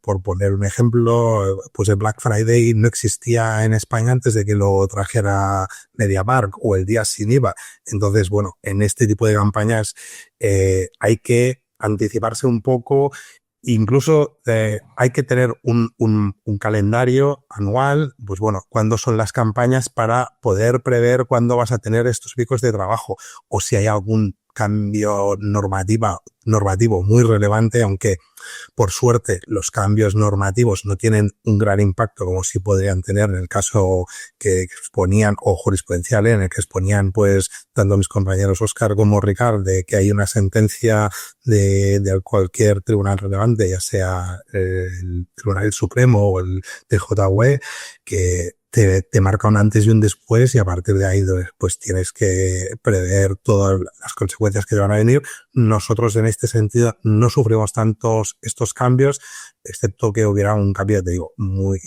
Por poner un ejemplo, pues el Black Friday no existía en España antes de que lo trajera MediaMarkt, o el día sin IVA. Entonces, bueno, en este tipo de campañas hay que anticiparse un poco. Incluso hay que tener un calendario anual, pues bueno, cuándo son las campañas para poder prever cuándo vas a tener estos picos de trabajo, o si hay algún cambio normativo muy relevante, aunque por suerte los cambios normativos no tienen un gran impacto como sí podrían tener en el caso que exponían, o jurisprudencial, en el que exponían pues tanto mis compañeros Óscar como Ricard, de que hay una sentencia de cualquier tribunal relevante, ya sea el Tribunal Supremo o el TJUE, que te marca un antes y un después, y a partir de ahí pues tienes que prever todas las consecuencias que te van a venir. Nosotros en este sentido no sufrimos tantos estos cambios, excepto que hubiera un cambio, te digo, muy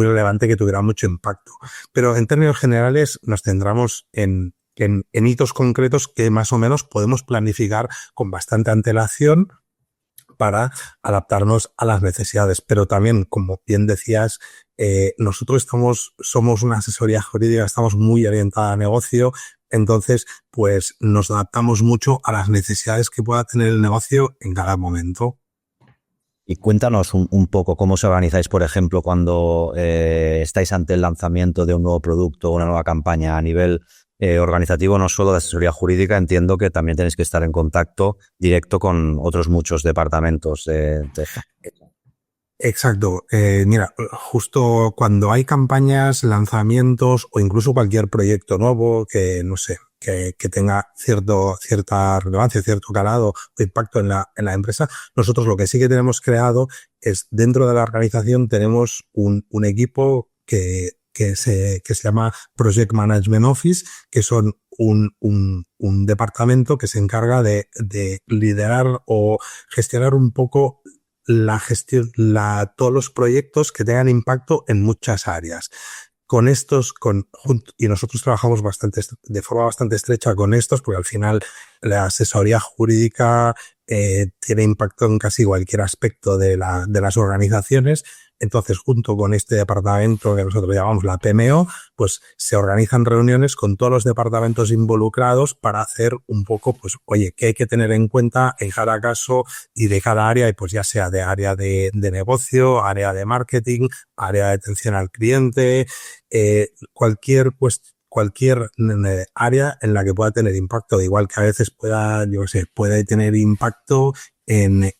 relevante que tuviera mucho impacto. Pero en términos generales nos centramos en hitos concretos que más o menos podemos planificar con bastante antelación para adaptarnos a las necesidades. Pero también, como bien decías, nosotros somos una asesoría jurídica, estamos muy orientada a negocio, entonces pues nos adaptamos mucho a las necesidades que pueda tener el negocio en cada momento. Y cuéntanos un poco cómo os organizáis, por ejemplo, cuando estáis ante el lanzamiento de un nuevo producto o una nueva campaña a nivel organizativo, no solo de asesoría jurídica. Entiendo que también tenéis que estar en contacto directo con otros muchos departamentos. Exacto. Mira, justo cuando hay campañas, lanzamientos o incluso cualquier proyecto nuevo que, no sé, que tenga cierta relevancia, cierto calado o impacto en la empresa, nosotros lo que sí que tenemos creado es, dentro de la organización tenemos un equipo que se llama Project Management Office, que son un departamento que se encarga de liderar o gestionar un poco la gestión, todos los proyectos que tengan impacto en muchas áreas. Con estos, y nosotros trabajamos de forma bastante estrecha con estos, porque al final la asesoría jurídica tiene impacto en casi cualquier aspecto de las organizaciones. Entonces, junto con este departamento que nosotros llamamos la PMO, pues se organizan reuniones con todos los departamentos involucrados para hacer un poco, pues, oye, qué hay que tener en cuenta en cada caso y de cada área, y pues ya sea de área de negocio, área de marketing, área de atención al cliente, cualquier área en la que pueda tener impacto, igual que a veces puede tener impacto en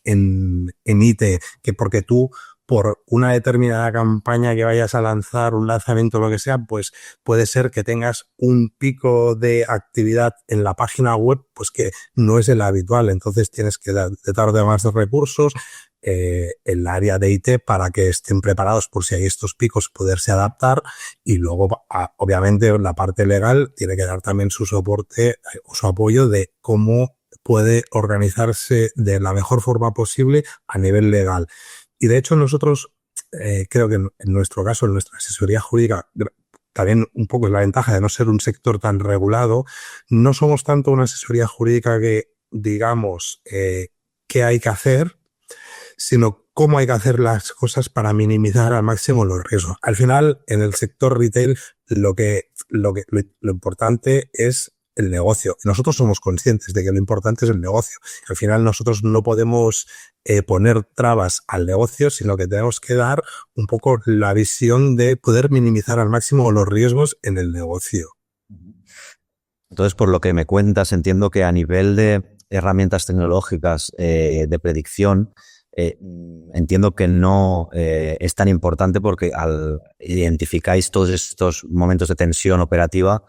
IT, que porque tú, por una determinada campaña que vayas a lanzar, un lanzamiento, lo que sea, pues puede ser que tengas un pico de actividad en la página web, pues que no es el habitual. Entonces tienes que dotar de más recursos en el área de IT para que estén preparados por si hay estos picos, poderse adaptar. Y luego, obviamente, la parte legal tiene que dar también su soporte o su apoyo de cómo puede organizarse de la mejor forma posible a nivel legal. Y de hecho nosotros, creo que en nuestro caso, en nuestra asesoría jurídica, también un poco es la ventaja de no ser un sector tan regulado. No somos tanto una asesoría jurídica que digamos qué hay que hacer, sino cómo hay que hacer las cosas para minimizar al máximo los riesgos. Al final, en el sector retail, lo importante es el negocio. Nosotros somos conscientes de que lo importante es el negocio. Al final nosotros no podemos poner trabas al negocio, sino que tenemos que dar un poco la visión de poder minimizar al máximo los riesgos en el negocio. Entonces, por lo que me cuentas, entiendo que a nivel de herramientas tecnológicas de predicción, entiendo que no es tan importante, porque al identificáis todos estos momentos de tensión operativa,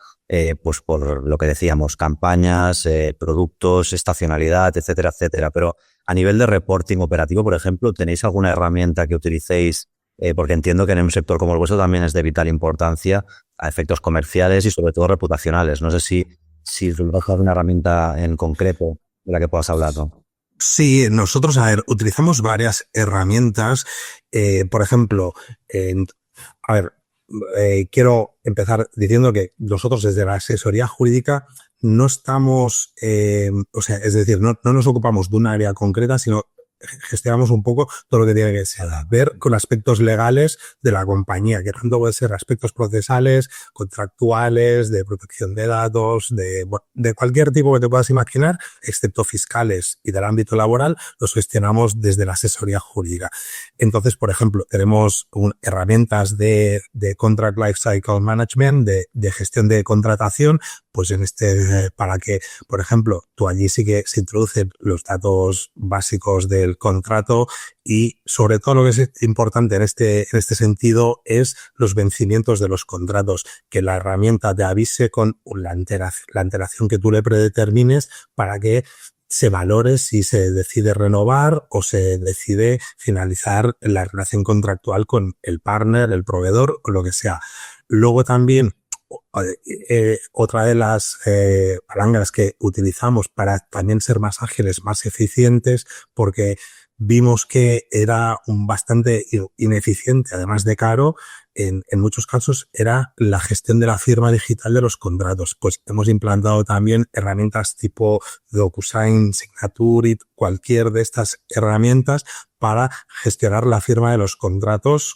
pues por lo que decíamos, campañas, productos, estacionalidad, etcétera, etcétera. Pero a nivel de reporting operativo, por ejemplo, ¿tenéis alguna herramienta que utilicéis? Porque entiendo que en un sector como el vuestro también es de vital importancia a efectos comerciales y sobre todo reputacionales. No sé si trabajas una herramienta en concreto de la que puedas hablar, ¿no? Sí, nosotros, utilizamos varias herramientas. Por ejemplo, quiero empezar diciendo que nosotros desde la asesoría jurídica no estamos, es decir, no nos ocupamos de un área concreta, sino gestionamos un poco todo lo que tiene que ver con aspectos legales de la compañía, que tanto puede ser aspectos procesales, contractuales, de protección de datos, de cualquier tipo que te puedas imaginar, excepto fiscales y del ámbito laboral, los gestionamos desde la asesoría jurídica. Entonces, por ejemplo, tenemos herramientas de Contract Lifecycle Management, de gestión de contratación, pues para que, por ejemplo, tú allí sí que se introducen los datos básicos del contrato y sobre todo lo que es importante en este sentido es los vencimientos de los contratos, que la herramienta te avise con la antelación que tú le predetermines para que se valore si se decide renovar o se decide finalizar la relación contractual con el partner, el proveedor o lo que sea. Luego también otra de las palancas que utilizamos para también ser más ágiles, más eficientes, porque vimos que era bastante ineficiente, además de caro, en muchos casos era la gestión de la firma digital de los contratos. Pues hemos implantado también herramientas tipo DocuSign, Signaturit, cualquier de estas herramientas para gestionar la firma de los contratos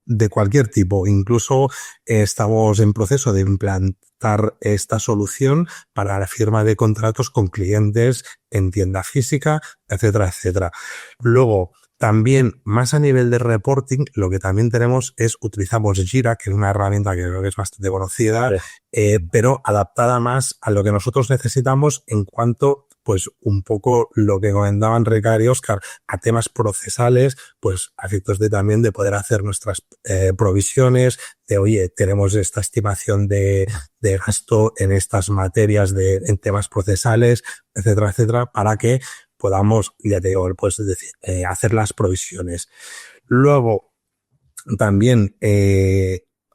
de cualquier tipo. Incluso estamos en proceso de implantar esta solución para la firma de contratos con clientes en tienda física, etcétera, etcétera. Luego, también, más a nivel de reporting, lo que también tenemos utilizamos Jira, que es una herramienta que creo que es bastante conocida, pero adaptada más a lo que nosotros necesitamos en cuanto, pues, un poco lo que comentaban Ricard y Óscar, a temas procesales, pues, a efectos también de poder hacer nuestras provisiones, de, oye, tenemos esta estimación de gasto en estas materias en temas procesales, etcétera, etcétera, para que podamos, ya te digo, pues hacer las provisiones. Luego, también,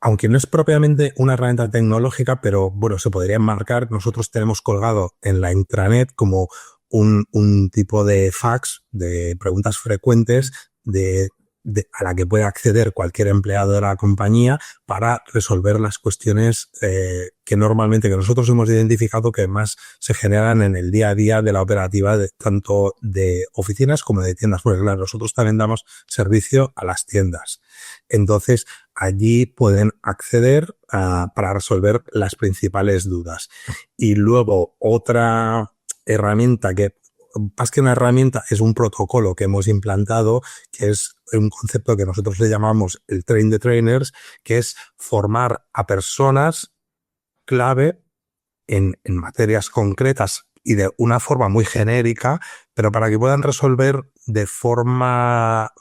aunque no es propiamente una herramienta tecnológica, pero bueno, se podría enmarcar, nosotros tenemos colgado en la intranet como un tipo de fax de preguntas frecuentes a la que puede acceder cualquier empleado de la compañía para resolver las cuestiones que nosotros hemos identificado que más se generan en el día a día de la operativa tanto de oficinas como de tiendas, porque claro, nosotros también damos servicio a las tiendas. Entonces, allí pueden acceder para resolver las principales dudas. Y luego, otra herramienta que más que una herramienta, es un protocolo que hemos implantado, que es un concepto que nosotros le llamamos el Train the Trainers, que es formar a personas clave en materias concretas y de una forma muy genérica, pero para que puedan resolver de forma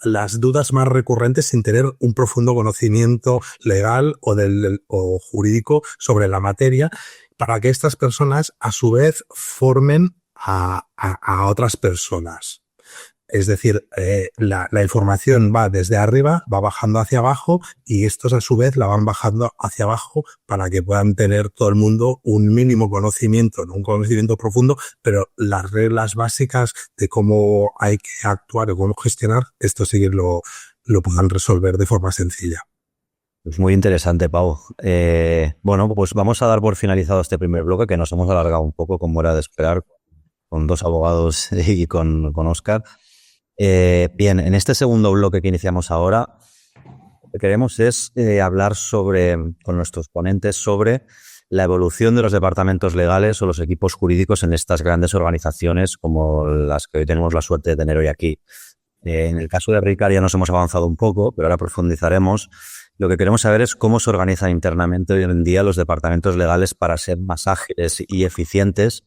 las dudas más recurrentes sin tener un profundo conocimiento legal o jurídico sobre la materia, para que estas personas a su vez formen a otras personas. Es decir, la información va desde arriba, va bajando hacia abajo y estos a su vez la van bajando hacia abajo para que puedan tener todo el mundo un mínimo conocimiento, no un conocimiento profundo, pero las reglas básicas de cómo hay que actuar o cómo gestionar, esto sí que lo puedan resolver de forma sencilla. Es muy interesante, Pau. Bueno, pues vamos a dar por finalizado este primer bloque, que nos hemos alargado un poco, como era de esperar, con dos abogados y con Óscar. Bien, en este segundo bloque que iniciamos ahora, lo que queremos es hablar con nuestros ponentes sobre la evolución de los departamentos legales o los equipos jurídicos en estas grandes organizaciones como las que hoy tenemos la suerte de tener hoy aquí. En el caso de Ricard ya nos hemos avanzado un poco, pero ahora profundizaremos. Lo que queremos saber es cómo se organizan internamente hoy en día los departamentos legales para ser más ágiles y eficientes.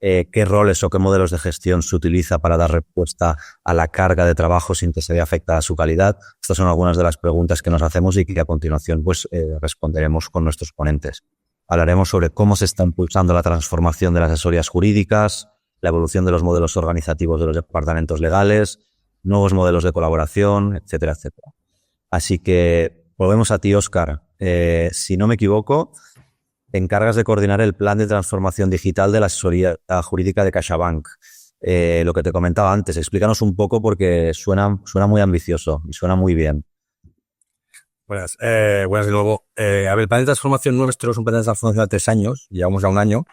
¿Qué roles o qué modelos de gestión se utiliza para dar respuesta a la carga de trabajo sin que se vea afectada su calidad? Estas son algunas de las preguntas que nos hacemos y que a continuación pues responderemos con nuestros ponentes. Hablaremos sobre cómo se está impulsando la transformación de las asesorías jurídicas, la evolución de los modelos organizativos de los departamentos legales, nuevos modelos de colaboración, etcétera, etcétera. Así que volvemos a ti, Óscar. Si no me equivoco, te encargas de coordinar el plan de transformación digital de la asesoría jurídica de CaixaBank. Lo que te comentaba antes, explícanos un poco porque suena muy ambicioso y suena muy bien. Buenas de nuevo. El plan de transformación nuestro es un plan de transformación de 3 años, llevamos ya un año.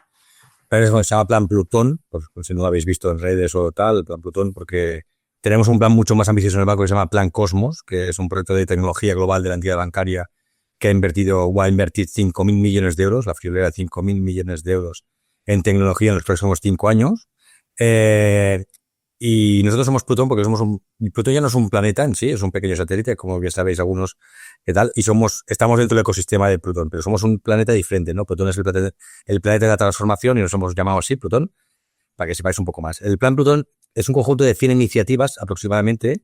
Se llama Plan Plutón, pues si no lo habéis visto en redes o tal, Plan Plutón, porque tenemos un plan mucho más ambicioso en el banco que se llama Plan Cosmos, que es un proyecto de tecnología global de la entidad bancaria que va a invertir 5.000 millones de euros, la friolera de 5.000 millones de euros en tecnología en los próximos 5 años. Y nosotros somos Plutón porque Plutón ya no es un planeta en sí, es un pequeño satélite, como bien sabéis algunos, ¿qué tal? Y estamos dentro del ecosistema de Plutón, pero somos un planeta diferente, ¿no? Plutón es el planeta de la transformación y nos hemos llamado así, Plutón, para que sepáis un poco más. El plan Plutón es un conjunto de 100 iniciativas aproximadamente.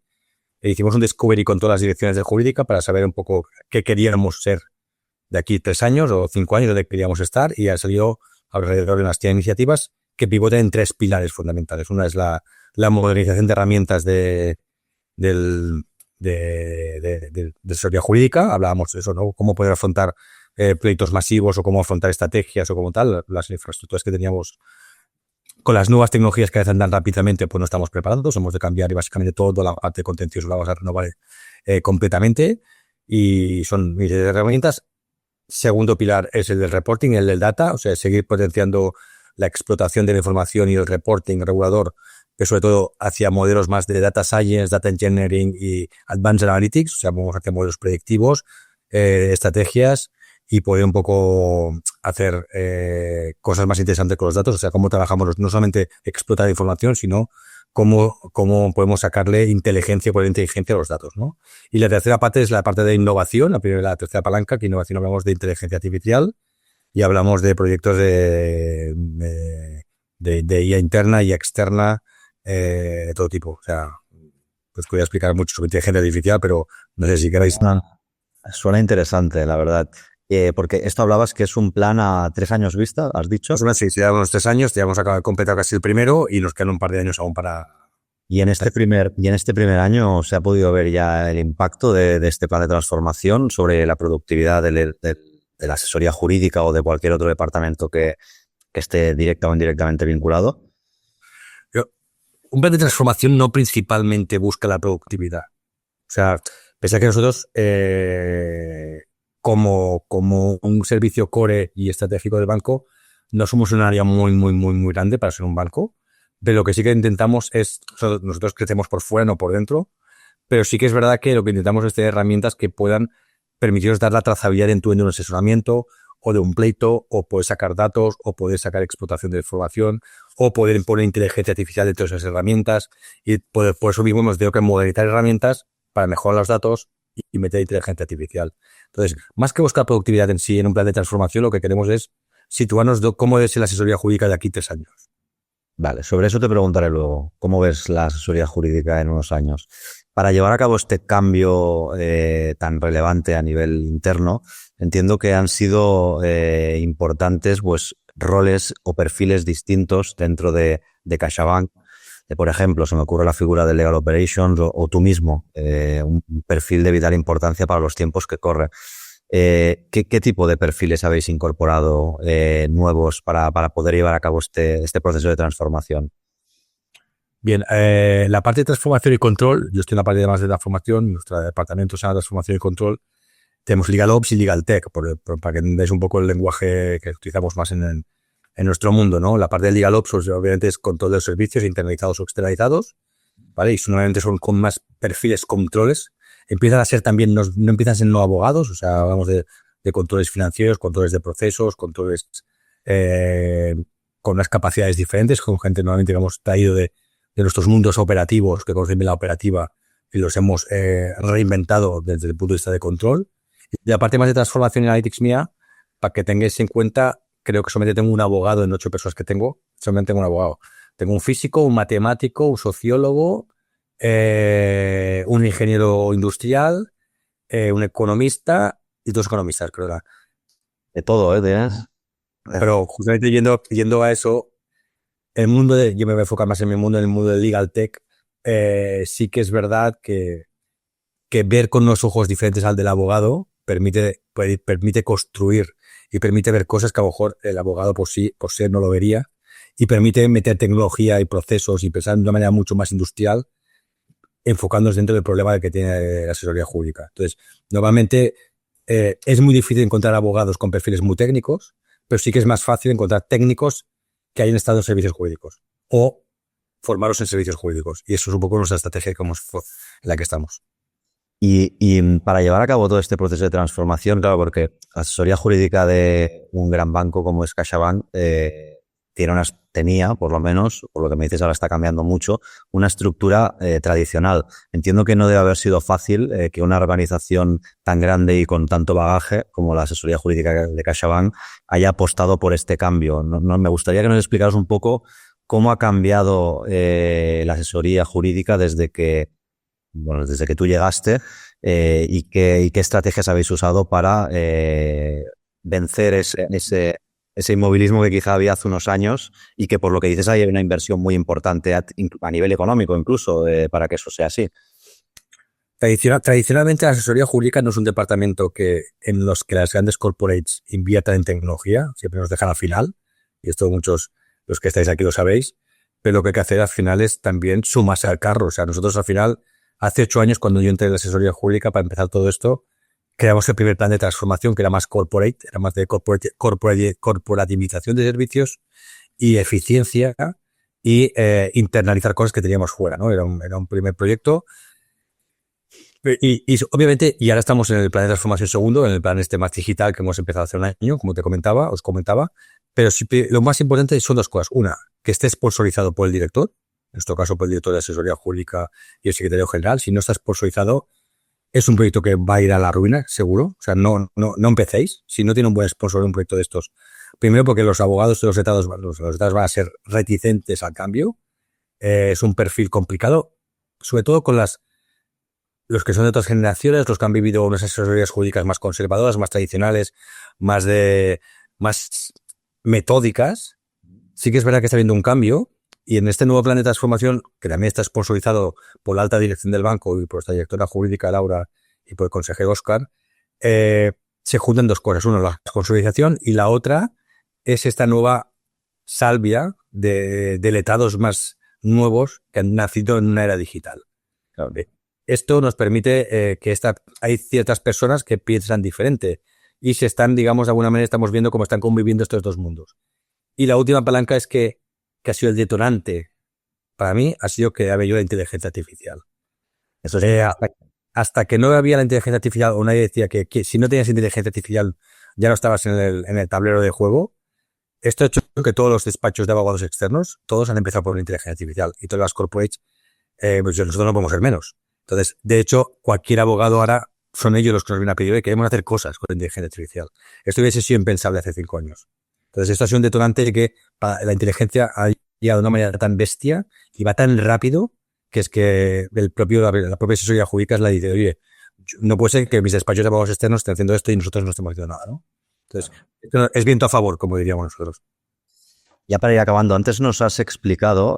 Hicimos un discovery con todas las direcciones de jurídica para saber un poco qué queríamos ser de aquí 3 años o 5 años, donde queríamos estar, y ha salido alrededor de unas 100 iniciativas que pivotan en 3 pilares fundamentales. Una es la modernización de herramientas de asesoría jurídica. Hablábamos de eso, ¿no? Cómo poder afrontar proyectos masivos o cómo afrontar estrategias o como tal. Las infraestructuras que teníamos con las nuevas tecnologías que andan rápidamente, pues no estamos preparados. Hemos de cambiar y básicamente toda la parte contencioso la vamos a renovar completamente. Y son miles de herramientas. Segundo pilar es el del reporting, el del data, o sea, seguir potenciando la explotación de la información y el reporting regulador, que sobre todo hacia modelos más de data science, data engineering y advanced analytics, o sea, vamos hacia modelos predictivos, estrategias y poder un poco hacer cosas más interesantes con los datos, o sea, cómo trabajamos, no solamente explotar información, sino cómo podemos sacarle inteligencia por inteligencia a los datos, ¿no? Y la tercera parte es la parte de innovación, la tercera palanca, que innovación hablamos de inteligencia artificial y hablamos de proyectos de IA interna y externa, de todo tipo. O sea, pues podría explicar mucho sobre inteligencia artificial, pero no sé si queréis. Suena interesante, la verdad. Porque esto hablabas que es un plan a 3 años vista, ¿has dicho? Sí, llevamos unos 3 años, ya hemos acabado de completar casi el primero y nos quedan un par de años aún para... Y en este primer año se ha podido ver ya el impacto de este plan de transformación sobre la productividad de la asesoría jurídica o de cualquier otro departamento que esté directa o indirectamente vinculado. Un plan de transformación no principalmente busca la productividad. O sea, pese a que nosotros, como un servicio core y estratégico del banco, no somos un área muy grande para ser un banco. Pero lo que sí que intentamos es, nosotros crecemos por fuera, no por dentro, pero sí que es verdad que lo que intentamos es tener herramientas que puedan permitiros dar la trazabilidad en un asesoramiento o de un pleito, o poder sacar datos, o poder sacar explotación de información, o poder poner inteligencia artificial dentro de esas herramientas. Y por eso mismo hemos tenido que modernizar herramientas para mejorar los datos y meter inteligencia artificial. Entonces, más que buscar productividad en sí en un plan de transformación, lo que queremos es situarnos cómo es la asesoría jurídica de aquí 3 años. Vale, sobre eso te preguntaré luego. ¿Cómo ves la asesoría jurídica en unos años? Para llevar a cabo este cambio tan relevante a nivel interno, entiendo que han sido importantes pues roles o perfiles distintos dentro de CaixaBank. Por ejemplo, se me ocurre la figura de Legal Operations o tú mismo, un perfil de vital importancia para los tiempos que corren. ¿Qué tipo de perfiles habéis incorporado nuevos para poder llevar a cabo este proceso de transformación? Bien, la parte de transformación y control, yo estoy en la parte más de transformación, nuestro departamento se llama transformación y control. Tenemos Legal Ops y Legal Tech, para que entendáis un poco el lenguaje que utilizamos más en nuestro mundo, ¿no? La parte de Legal Ops, pues, obviamente, es control de los servicios internalizados o externalizados, ¿vale? Y normalmente son con más perfiles controles. Empiezan a ser también, no empiezan a ser no abogados, o sea, hablamos de controles financieros, controles de procesos, controles con unas capacidades diferentes, con gente normalmente que hemos traído de nuestros mundos operativos, que conocen bien la operativa, y los hemos reinventado desde el punto de vista de control. Y la parte más de transformación y analytics mía, para que tengáis en cuenta, creo que solamente tengo un abogado en 8 personas que tengo, solamente tengo un abogado. Tengo un físico, un matemático, un sociólogo, un ingeniero industrial, un economista y 2 economistas, creo. De todo, ¿Tienes? Pero justamente yendo a eso, yo me voy a enfocar más en el mundo de Legal Tech, sí que es verdad que ver con unos ojos diferentes al del abogado permite construir y permite ver cosas que a lo mejor el abogado por sí no lo vería, y permite meter tecnología y procesos y pensar de una manera mucho más industrial, enfocándonos dentro del problema que tiene la asesoría jurídica. Entonces, normalmente es muy difícil encontrar abogados con perfiles muy técnicos, pero sí que es más fácil encontrar técnicos que hayan estado en servicios jurídicos o formaros en servicios jurídicos. Y eso es un poco nuestra estrategia en la que estamos. Y para llevar a cabo todo este proceso de transformación, claro, porque la asesoría jurídica de un gran banco como es CaixaBank tenía, por lo menos, por lo que me dices ahora está cambiando mucho, una estructura tradicional. Entiendo que no debe haber sido fácil que una organización tan grande y con tanto bagaje como la asesoría jurídica de CaixaBank haya apostado por este cambio. Me gustaría que nos explicaras un poco cómo ha cambiado la asesoría jurídica desde que tú llegaste y qué estrategias habéis usado para vencer ese inmovilismo que quizá había hace unos años y que por lo que dices hay una inversión muy importante a nivel económico incluso para que eso sea así. Tradicionalmente la asesoría jurídica no es un departamento en los que las grandes corporates inviertan en tecnología, siempre nos dejan al final, y esto muchos, los que estáis aquí lo sabéis, pero lo que hay que hacer al final es también sumarse al carro. O sea, nosotros al final, hace 8 años cuando yo entré en la asesoría jurídica para empezar todo esto, creamos el primer plan de transformación que era más corporate, era más de corporativización de servicios y eficiencia y internalizar cosas que teníamos fuera, ¿no? Era un primer proyecto. Y obviamente, y ahora estamos en el plan de transformación segundo, en el plan más digital que hemos empezado hace un año, como os comentaba, pero lo más importante son 2 cosas. Una, que esté sponsorizado por el director, en nuestro caso por el director de asesoría jurídica y el secretario general. Si no está sponsorizado, es un proyecto que va a ir a la ruina, seguro. O sea, no empecéis. Si no tiene un buen sponsor un proyecto de estos, primero porque los abogados de los letrados van a ser reticentes al cambio. Es un perfil complicado, sobre todo con los que son de otras generaciones, los que han vivido unas asesorías jurídicas más conservadoras, más tradicionales, más metódicas. Sí que es verdad que está habiendo un cambio y en este nuevo plan de transformación, que también está sponsorizado por la alta dirección del banco y por esta directora jurídica Laura y por el consejero Óscar, se juntan 2 cosas. Una, la consolidación, y la otra es esta nueva salvia de letrados más nuevos que han nacido en una era digital. Claro. Esto nos permite que hay ciertas personas que piensan diferente y se están, digamos, de alguna manera estamos viendo cómo están conviviendo estos 2 mundos. Y la última palanca es que ha sido el detonante para mí, ha sido que había la inteligencia artificial. Eso es hasta que no había la inteligencia artificial o nadie decía que si no tenías inteligencia artificial ya no estabas en el tablero de juego. Esto ha hecho que todos los despachos de abogados externos, todos han empezado por la inteligencia artificial y todas las corporates, pues nosotros no podemos ser menos. Entonces, de hecho, cualquier abogado ahora son ellos los que nos vienen a pedir que queremos hacer cosas con la inteligencia artificial. Esto hubiese sido impensable hace 5 años. Entonces, esto ha sido un detonante de que la inteligencia ha llegado de una manera tan bestia y va tan rápido que es que la propia asesoría jurídica es la dice, oye, no puede ser que mis despachos de abogados externos estén haciendo esto y nosotros no estemos haciendo nada, ¿no? Entonces, esto es viento a favor, como diríamos nosotros. Ya para ir acabando, antes nos has explicado,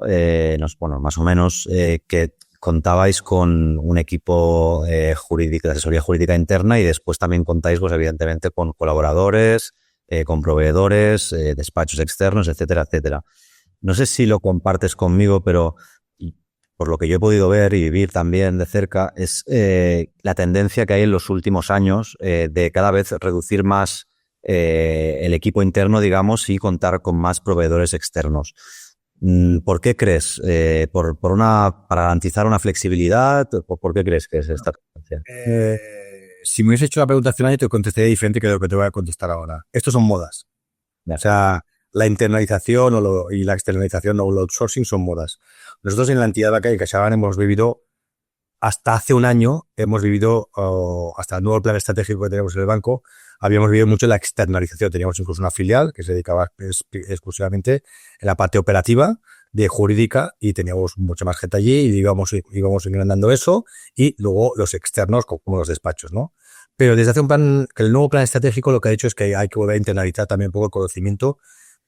más o menos, que contabais con un equipo jurídico, de asesoría jurídica interna y después también contáis, pues evidentemente, con colaboradores, con proveedores, despachos externos, etcétera, etcétera. No sé si lo compartes conmigo, pero por lo que yo he podido ver y vivir también de cerca, es la tendencia que hay en los últimos años de cada vez reducir más el equipo interno, digamos, y contar con más proveedores externos. ¿Por qué crees? ¿Para garantizar una flexibilidad? ¿Por qué crees que es esta tendencia? Si me hubiese hecho la pregunta hace un año, te contestaría diferente que lo que te voy a contestar ahora. Estos son modas. O sea, la internalización y la externalización o el outsourcing son modas. Nosotros en la entidad bancaria de CaixaBank hemos vivido, hasta hace un año, hasta el nuevo plan estratégico que tenemos en el banco, habíamos vivido mucho la externalización. Teníamos incluso una filial que se dedicaba exclusivamente en la parte operativa de jurídica y teníamos mucha más gente allí y íbamos engrandando eso y luego los externos como los despachos, ¿no? Pero desde hace el nuevo plan estratégico lo que ha hecho es que hay que volver a internalizar también un poco el conocimiento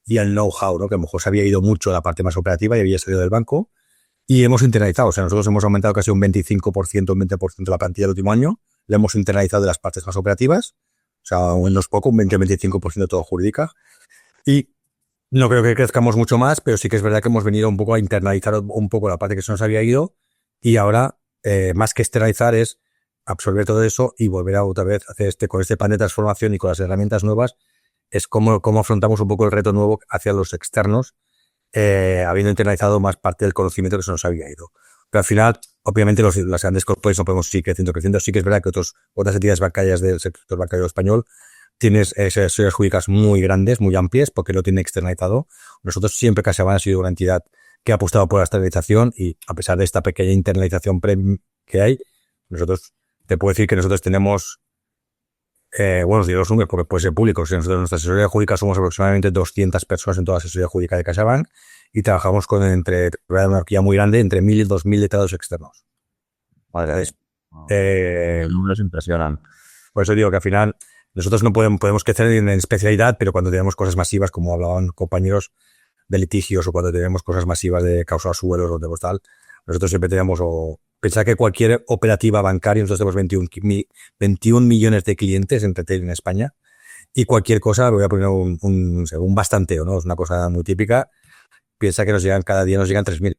y el know-how, ¿no? Que a lo mejor se había ido mucho a la parte más operativa y había salido del banco y hemos internalizado. O sea, nosotros hemos aumentado casi un 25%, un 20% de la plantilla del último año. La hemos internalizado de las partes más operativas. O sea, en los pocos, un 20-25% de todo jurídica. Y no creo que crezcamos mucho más, pero sí que es verdad que hemos venido un poco a internalizar un poco la parte que se nos había ido y ahora, más que externalizar, es absorber todo eso y volver a otra vez hacer con este plan de transformación y con las herramientas nuevas, es cómo afrontamos un poco el reto nuevo hacia los externos, habiendo internalizado más parte del conocimiento que se nos había ido. Pero al final, obviamente, las grandes corporaciones no podemos seguir creciendo. Sí que es verdad que otras entidades bancarias del sector bancario español tienes asesorías jurídicas muy grandes, muy amplias, porque lo tiene externalizado. Nosotros siempre CaixaBank ha sido una entidad que ha apostado por la externalización y a pesar de esta pequeña internalización que hay, nosotros, te puedo decir que nosotros tenemos, os digo los números porque puede ser público. Nosotros en nuestra asesoría jurídica somos aproximadamente 200 personas en toda la asesoría jurídica de CaixaBank y trabajamos con una anarquía muy grande, entre 1.000 y 2.000 letrados externos. Madre ¿Sabes? Los números impresionan. Por eso digo que al final nosotros no podemos crecer en especialidad, pero cuando tenemos cosas masivas, como hablaban compañeros de litigios, o cuando tenemos cosas masivas de causas suelos o de tal, nosotros siempre tenemos, o pensar que cualquier operativa bancaria, nosotros tenemos 21 millones de clientes en retail en España, y cualquier cosa, voy a poner un bastanteo, ¿no? Es una cosa muy típica. Piensa que cada día nos llegan 3.000.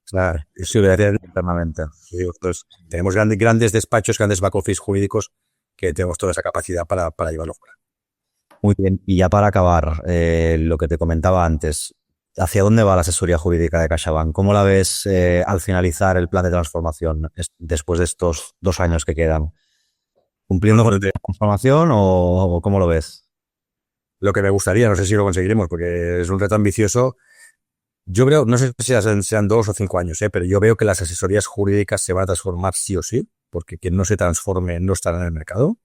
Claro, eso lo haría internamente. Entonces, tenemos grandes despachos, grandes back office jurídicos que tenemos toda esa capacidad para llevarlo fuera. Muy bien. Y ya para acabar, lo que te comentaba antes, ¿hacia dónde va la asesoría jurídica de CaixaBank? ¿Cómo la ves al finalizar el plan de transformación después de estos 2 años que quedan? ¿Cumpliendo con la transformación o cómo lo ves? Lo que me gustaría, no sé si lo conseguiremos, porque es un reto ambicioso. Yo veo, no sé si sean 2 o 5 años, pero yo veo que las asesorías jurídicas se van a transformar sí o sí, porque quien no se transforme no estará en el mercado.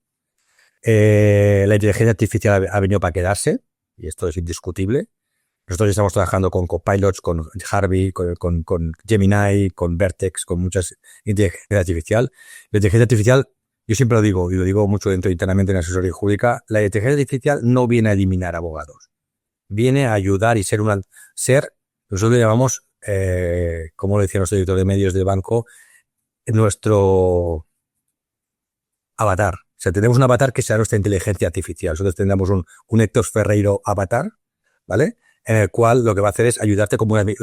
La inteligencia artificial ha venido para quedarse, y esto es indiscutible. Nosotros ya estamos trabajando con Copilots, con Harvey, con Gemini, con Vertex, con muchas inteligencia artificial. La inteligencia artificial, yo siempre lo digo, y lo digo mucho internamente en la asesoría jurídica, la inteligencia artificial no viene a eliminar abogados. Viene a ayudar y ser nosotros le llamamos, como lo decía nuestro director de medios del banco, nuestro avatar. O sea, tenemos un avatar que sea nuestra inteligencia artificial. Nosotros tendremos un Héctor Ferreiro avatar, ¿vale? En el cual lo que va a hacer es ayudarte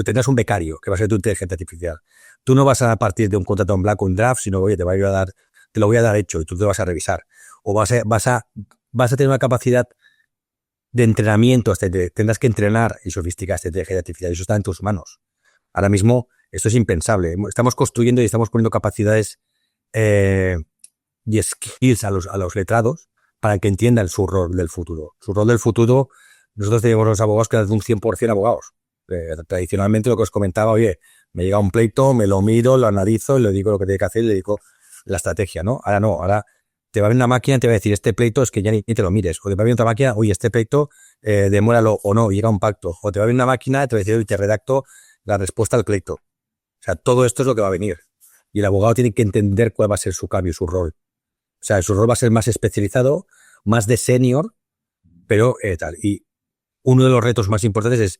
tendrás un becario que va a ser tu inteligencia artificial. Tú no vas a partir de un contrato en blanco, un draft, sino, oye, te lo voy a dar hecho y tú te vas a revisar. O vas a tener una capacidad de entrenamiento, tendrás que entrenar y sofisticar esta inteligencia artificial. Eso está en tus manos. Ahora mismo esto es impensable. Estamos construyendo y estamos poniendo capacidades y skills a los letrados para que entiendan su rol del futuro. Su rol del futuro, nosotros tenemos los abogados que dan un 100% abogados. Tradicionalmente lo que os comentaba, oye, me llega un pleito, me lo miro, lo analizo, le digo lo que tiene que hacer y le digo la estrategia, ¿no? Ahora no, ahora te va a venir una máquina y te va a decir, este pleito es que ya ni te lo mires. O te va a venir otra máquina, oye, este pleito, demóralo o no, llega a un pacto. O te va a venir una máquina y te va a decir, oye, te redacto la respuesta al pleito. O sea, todo esto es lo que va a venir. Y el abogado tiene que entender cuál va a ser su cambio, su rol. O sea, su rol va a ser más especializado, más de senior, pero tal. Y uno de los retos más importantes es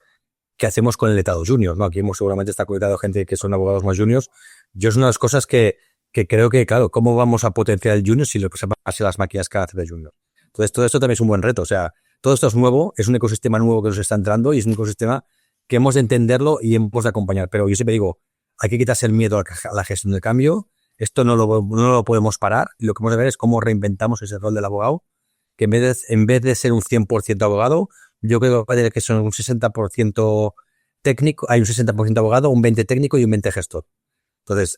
qué hacemos con el letrado junior, ¿no? Aquí seguramente está conectado gente que son abogados más juniors. Yo es una de las cosas que creo que, claro, ¿cómo vamos a potenciar el junior si lo pasamos a las máquinas que hacen de junior? Entonces, todo esto también es un buen reto. O sea, todo esto es nuevo, es un ecosistema nuevo que nos está entrando y es un ecosistema que hemos de entenderlo y hemos de acompañar. Pero yo siempre digo, hay que quitarse el miedo a la gestión del cambio. Esto no lo podemos parar. Y lo que hemos de ver es cómo reinventamos ese rol del abogado, que en vez de ser un 100% abogado, yo creo que va a tener que ser un 60% técnico, hay un 60% abogado, un 20% técnico y un 20% gestor. Entonces,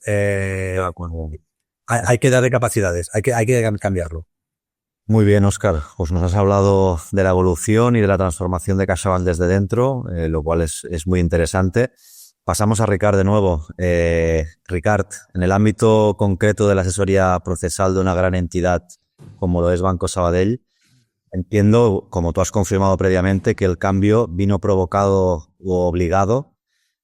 hay que darle capacidades, hay que cambiarlo. Muy bien, Óscar. Pues nos has hablado de la evolución y de la transformación de CaixaBank desde dentro, lo cual es muy interesante. Pasamos a Ricard de nuevo. Ricard, en el ámbito concreto de la asesoría procesal de una gran entidad como lo es Banco Sabadell, entiendo, como tú has confirmado previamente, que el cambio vino provocado o obligado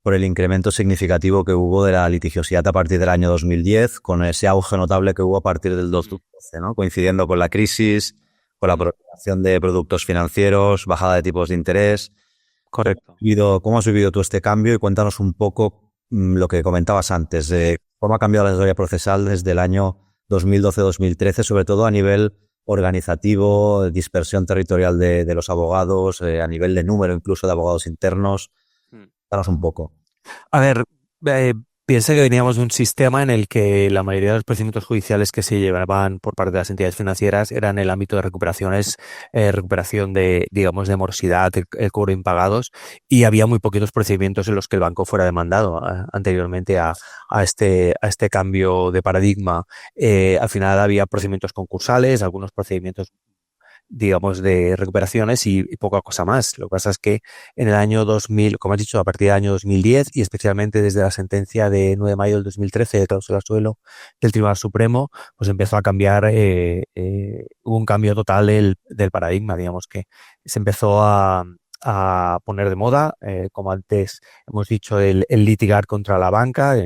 por el incremento significativo que hubo de la litigiosidad a partir del año 2010, con ese auge notable que hubo a partir del 2012, ¿no? Coincidiendo con la crisis, con la proliferación de productos financieros, bajada de tipos de interés. Correcto. ¿Cómo has vivido tú este cambio? Y cuéntanos un poco lo que comentabas antes, de cómo ha cambiado la asesoría procesal desde el año 2012-2013, sobre todo a nivel organizativo, dispersión territorial de los abogados, a nivel de número incluso de abogados internos. Cuéntanos un poco. A ver, piensa que veníamos de un sistema en el que la mayoría de los procedimientos judiciales que se llevaban por parte de las entidades financieras eran en el ámbito de recuperaciones, recuperación de, digamos, de morosidad, el cobro de impagados, y había muy poquitos procedimientos en los que el banco fuera demandado anteriormente a este cambio de paradigma. Al final había procedimientos concursales, algunos procedimientos digamos, de recuperaciones y poca cosa más. Lo que pasa es que en el año 2000, como has dicho, a partir del año 2010 y especialmente desde la sentencia de 9 de mayo del 2013 de cláusula suelo del Tribunal Supremo, pues empezó a cambiar, hubo un cambio total del paradigma, digamos que se empezó a poner de moda, como antes hemos dicho, el litigar contra la banca,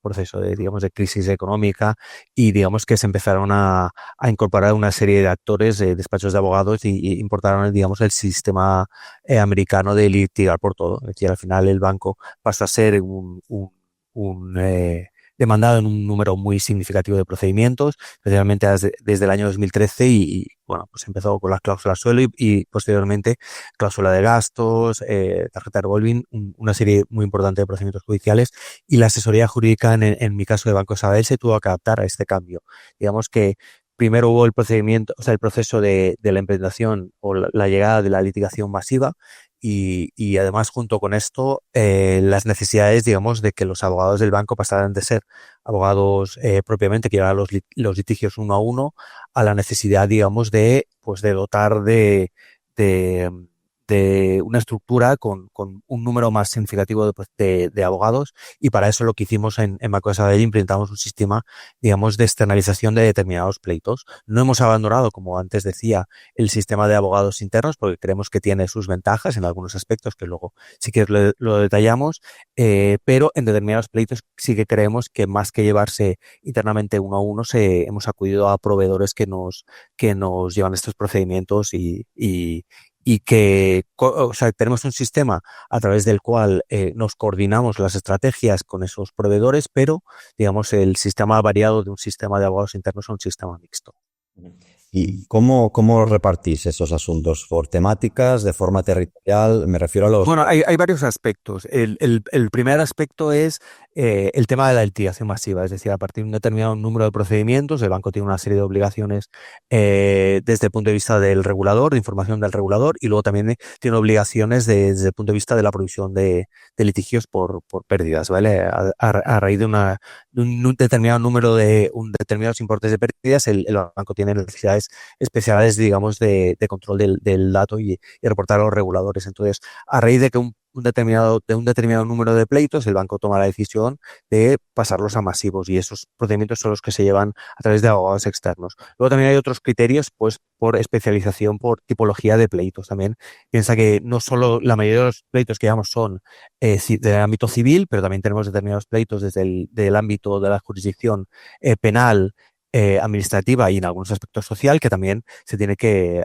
proceso de, digamos, de crisis económica y digamos que se empezaron a incorporar una serie de actores, despachos de abogados y importaron, digamos, el sistema americano de litigar por todo. Es decir, al final el banco pasó a ser un demandado en un número muy significativo de procedimientos, especialmente desde el año 2013 bueno, pues empezó con las cláusulas suelo y posteriormente cláusula de gastos, tarjeta revolving, una serie muy importante de procedimientos judiciales y la asesoría jurídica en mi caso de Banco Sabadell se tuvo que adaptar a este cambio. Digamos que primero hubo el procedimiento, o sea, el proceso de la implementación o la llegada de la litigación masiva y además junto con esto las necesidades, digamos, de que los abogados del banco pasaran de ser abogados propiamente que llevaban los litigios uno a uno a la necesidad, digamos, pues de dotar de, de una estructura con un número más significativo de abogados y para eso lo que hicimos en Banco Sabadell implementamos un sistema, digamos, de externalización de determinados pleitos. No hemos abandonado, como antes decía, el sistema de abogados internos porque creemos que tiene sus ventajas en algunos aspectos que luego sí que lo detallamos, pero en determinados pleitos sí que creemos que más que llevarse internamente uno a uno hemos acudido a proveedores que nos llevan estos procedimientos y que, o sea, tenemos un sistema a través del cual nos coordinamos las estrategias con esos proveedores, pero, digamos, el sistema variado de un sistema de abogados internos a un sistema mixto. ¿Y cómo repartís esos asuntos? ¿Por temáticas, de forma territorial? Me refiero a los... Bueno, hay varios aspectos. El primer aspecto es el tema de la litigación masiva, es decir, a partir de un determinado número de procedimientos, el banco tiene una serie de obligaciones desde el punto de vista del regulador, de información del regulador, y luego también tiene obligaciones desde el punto de vista de la provisión de litigios por pérdidas, ¿vale? A raíz de un determinado número determinados importes de pérdidas, el banco tiene necesidades especiales, digamos, de control del dato y reportar a los reguladores. Entonces, a raíz de que un determinado número de pleitos, el banco toma la decisión de pasarlos a masivos y esos procedimientos son los que se llevan a través de abogados externos. Luego también hay otros criterios, pues, por especialización, por tipología de pleitos. También piensa que no solo la mayoría de los pleitos que llevamos son del ámbito civil, pero también tenemos determinados pleitos desde del ámbito de la jurisdicción penal, administrativa y en algunos aspectos social que también se tiene que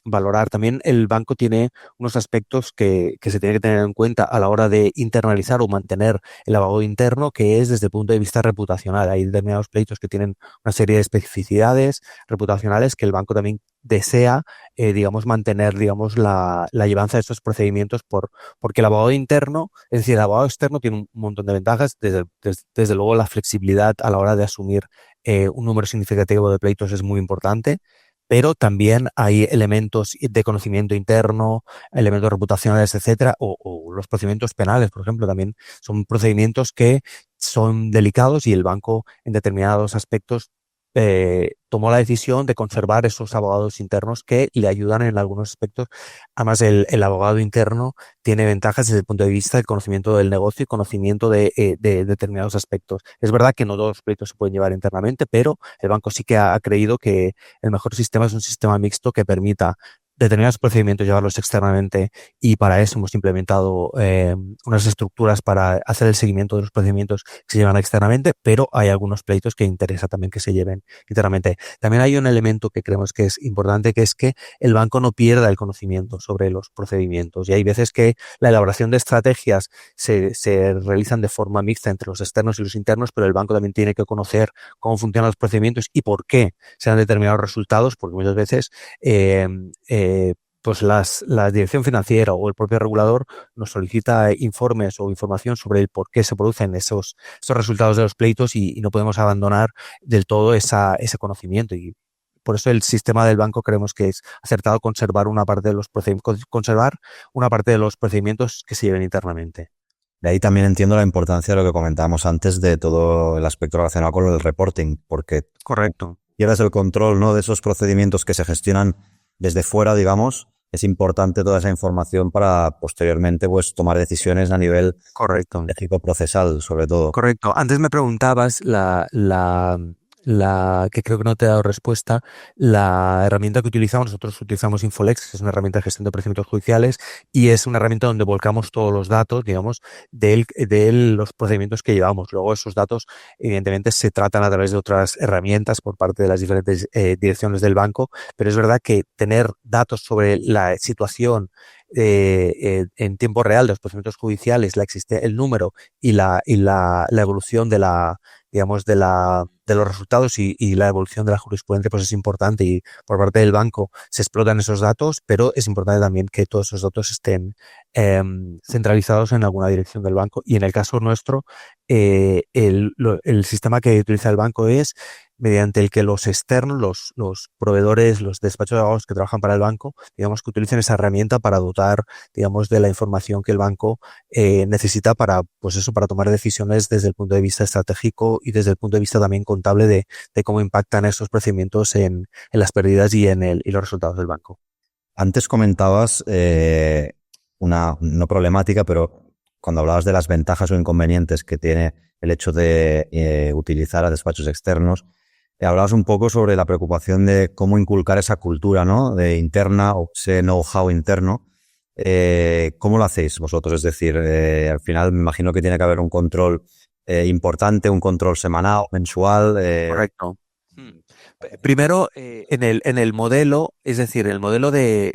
valorar. También el banco tiene unos aspectos que se tiene que tener en cuenta a la hora de internalizar o mantener el abogado interno, que es desde el punto de vista reputacional. Hay determinados pleitos que tienen una serie de especificidades reputacionales que el banco también desea, digamos, mantener, digamos, la llevanza de estos procedimientos porque el abogado interno, es decir, el abogado externo tiene un montón de ventajas, desde luego la flexibilidad a la hora de asumir un número significativo de pleitos es muy importante, pero también hay elementos de conocimiento interno, elementos reputacionales, etcétera, o los procedimientos penales, por ejemplo, también son procedimientos que son delicados y el banco en determinados aspectos tomó la decisión de conservar esos abogados internos que le ayudan en algunos aspectos. Además, el abogado interno tiene ventajas desde el punto de vista del conocimiento del negocio y conocimiento de determinados aspectos. Es verdad que no todos los proyectos se pueden llevar internamente, pero el banco sí que ha creído que el mejor sistema es un sistema mixto que permita determinados procedimientos llevarlos externamente y para eso hemos implementado unas estructuras para hacer el seguimiento de los procedimientos que se llevan externamente, pero hay algunos pleitos que interesa también que se lleven internamente. También hay un elemento que creemos que es importante, que es que el banco no pierda el conocimiento sobre los procedimientos y hay veces que la elaboración de estrategias se realizan de forma mixta entre los externos y los internos, pero el banco también tiene que conocer cómo funcionan los procedimientos y por qué se dan determinados resultados, porque muchas veces pues la dirección financiera o el propio regulador nos solicita informes o información sobre el por qué se producen esos resultados de los pleitos y no podemos abandonar del todo ese conocimiento y por eso el sistema del banco creemos que es acertado conservar una parte de los procedimientos que se lleven internamente. De ahí también entiendo la importancia de lo que comentábamos antes de todo el aspecto relacionado con el reporting, porque correcto, llevas el control, ¿no?, de esos procedimientos que se gestionan desde fuera, digamos, es importante toda esa información para posteriormente pues tomar decisiones a nivel Correcto. procesal, sobre todo. Correcto. Antes me preguntabas la que creo que no te he dado respuesta, la herramienta que utilizamos. Nosotros utilizamos Infolex, que es una herramienta de gestión de procedimientos judiciales, y es una herramienta donde volcamos todos los datos, digamos, de los procedimientos que llevamos. Luego esos datos, evidentemente, se tratan a través de otras herramientas por parte de las diferentes direcciones del banco, pero es verdad que tener datos sobre la situación en tiempo real de los procedimientos judiciales, el número y la evolución digamos, de los resultados y la evolución de la jurisprudencia, pues es importante, y por parte del banco se explotan esos datos, pero es importante también que todos esos datos estén centralizados en alguna dirección del banco. Y en el caso nuestro, el sistema que utiliza el banco es mediante el que los externos, los proveedores, los despachos de abogados que trabajan para el banco, digamos, que utilicen esa herramienta para dotar, digamos, de la información que el banco necesita para, pues eso, para tomar decisiones desde el punto de vista estratégico y desde el punto de vista también contable de cómo impactan esos procedimientos en las pérdidas y y los resultados del banco. Antes comentabas una no problemática, pero cuando hablabas de las ventajas o inconvenientes que tiene el hecho de utilizar a despachos externos, hablabas un poco sobre la preocupación de cómo inculcar esa cultura, ¿no?, de interna o ese know-how interno. ¿Cómo lo hacéis vosotros? Es decir, al final me imagino que tiene que haber un control importante, un control semanal, mensual. Correcto. Primero, en el modelo, es decir, el modelo de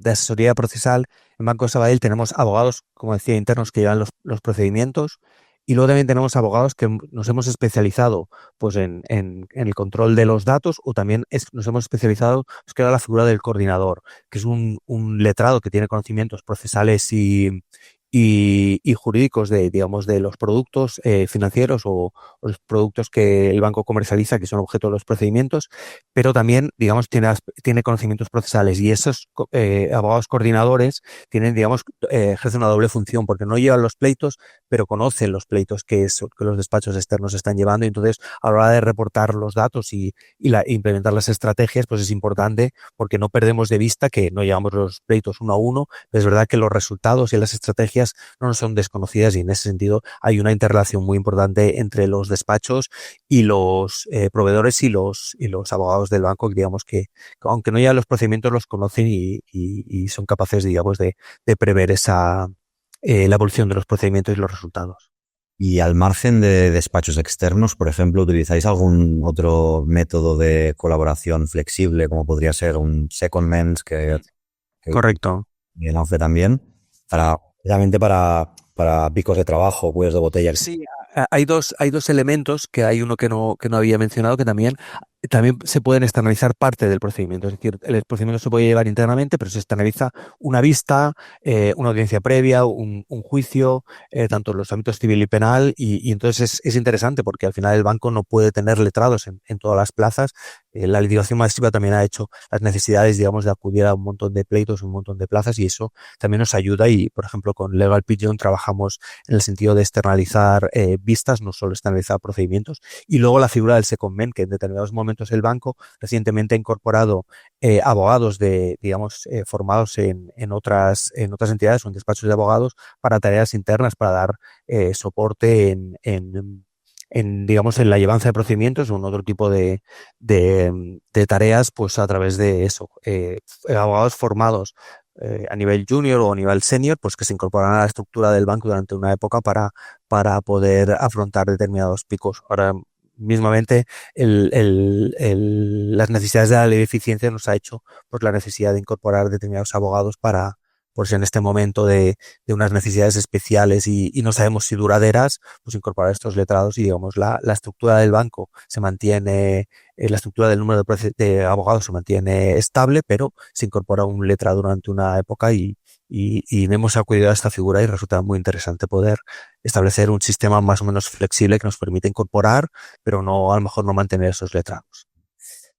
asesoría procesal en Banco Sabadell tenemos abogados, como decía, internos que llevan los procedimientos, y luego también tenemos abogados que nos hemos especializado pues en el control de los datos, o también nos hemos especializado, pues, que era la figura del coordinador, que es un letrado que tiene conocimientos procesales y jurídicos digamos, de los productos financieros o los productos que el banco comercializa, que son objeto de los procedimientos, pero también, digamos, tiene conocimientos procesales, y esos abogados coordinadores tienen, digamos, ejercen una doble función, porque no llevan los pleitos, pero conocen los pleitos que los despachos externos están llevando, y entonces a la hora de reportar los datos y implementar las estrategias, pues es importante, porque no perdemos de vista que no llevamos los pleitos uno a uno, pero es verdad que los resultados y las estrategias no nos son desconocidas, y en ese sentido hay una interrelación muy importante entre los despachos y los proveedores y los abogados del banco, que digamos que aunque no llevan los procedimientos, los conocen y son capaces, digamos, de prever la evolución de los procedimientos y los resultados. Y al margen de despachos externos, por ejemplo, ¿utilizáis algún otro método de colaboración flexible, como podría ser un secondment que Correcto. en ANFE también, precisamente para picos de trabajo, cuellos de botella? Sí, hay dos elementos, que hay uno que no había mencionado, que también se pueden externalizar parte del procedimiento. Es decir, el procedimiento se puede llevar internamente, pero se externaliza una vista, una audiencia previa, un juicio, tanto en los ámbitos civil y penal, y entonces es interesante, porque al final el banco no puede tener letrados en todas las plazas. La litigación masiva también ha hecho las necesidades, digamos, de acudir a un montón de pleitos, un montón de plazas, y eso también nos ayuda. Y, por ejemplo, con Legal Pigeon trabajamos en el sentido de externalizar vistas, no solo externalizar procedimientos. Y luego la figura del secondment, que en determinados momentos el banco recientemente ha incorporado abogados formados en otras entidades o en despachos de abogados para tareas internas, para dar soporte digamos, en la llevanza de procedimientos o en otro tipo de tareas, pues a través de eso, abogados formados a nivel junior o a nivel senior, pues que se incorporan a la estructura del banco durante una época para poder afrontar determinados picos. Ahora mismamente las necesidades de la ley de eficiencia nos ha hecho, pues, la necesidad de incorporar determinados abogados para, pues, en este momento de unas necesidades especiales y no sabemos si duraderas, pues incorporar estos letrados, y digamos la estructura del banco se mantiene, la estructura del número de abogados se mantiene estable, pero se incorpora un letrado durante una época, y hemos acudido a esta figura, y resulta muy interesante poder establecer un sistema más o menos flexible que nos permite incorporar, pero a lo mejor no mantener esos letrados.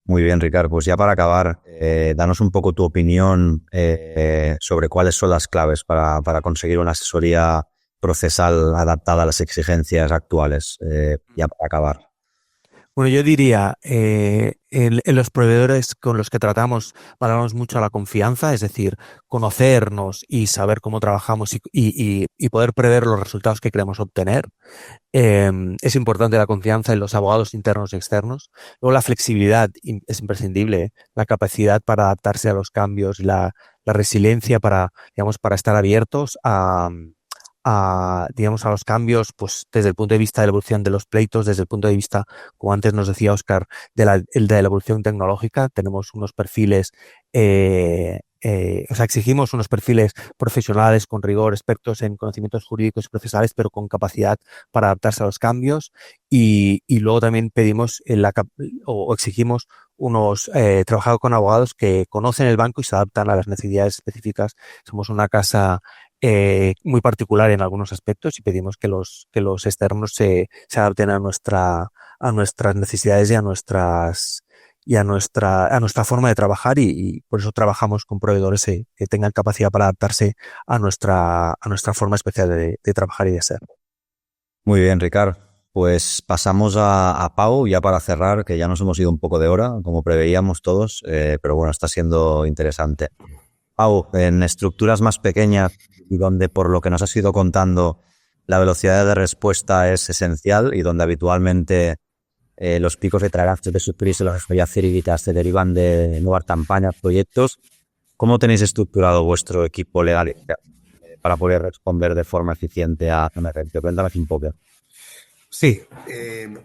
Muy bien, Ricard. Pues ya para acabar, danos un poco tu opinión sobre cuáles son las claves para conseguir una asesoría procesal adaptada a las exigencias actuales, ya para acabar. Bueno, yo diría, en los proveedores con los que tratamos, valoramos mucho la confianza, es decir, conocernos y saber cómo trabajamos y poder prever los resultados que queremos obtener. Es importante la confianza en los abogados internos y externos. Luego la flexibilidad es imprescindible, la capacidad para adaptarse a los cambios, la resiliencia digamos, para estar abiertos digamos, a los cambios, pues desde el punto de vista de la evolución de los pleitos, desde el punto de vista, como antes nos decía Óscar, de la evolución tecnológica. Tenemos unos perfiles, o sea, exigimos unos perfiles profesionales con rigor, expertos en conocimientos jurídicos y procesales, pero con capacidad para adaptarse a los cambios. Y luego también pedimos o exigimos trabajar con abogados que conocen el banco y se adaptan a las necesidades específicas. Somos una casa muy particular en algunos aspectos y pedimos que los externos se adapten a nuestras necesidades y a nuestra forma de trabajar y por eso trabajamos con proveedores que tengan capacidad para adaptarse a nuestra forma especial de trabajar y de ser. Muy bien, Ricard. Pues pasamos a Pau, ya para cerrar, que ya nos hemos ido un poco de hora, como preveíamos todos, pero bueno, está siendo interesante. Pau, en estructuras más pequeñas y donde, por lo que nos has ido contando, la velocidad de respuesta es esencial y donde habitualmente los picos de trabajo de surpresa y las responsabilidades se derivan de nuevas campañas, proyectos, ¿cómo tenéis estructurado vuestro equipo legal para poder responder de forma eficiente a emergencias? Cuéntanos un poco. Sí,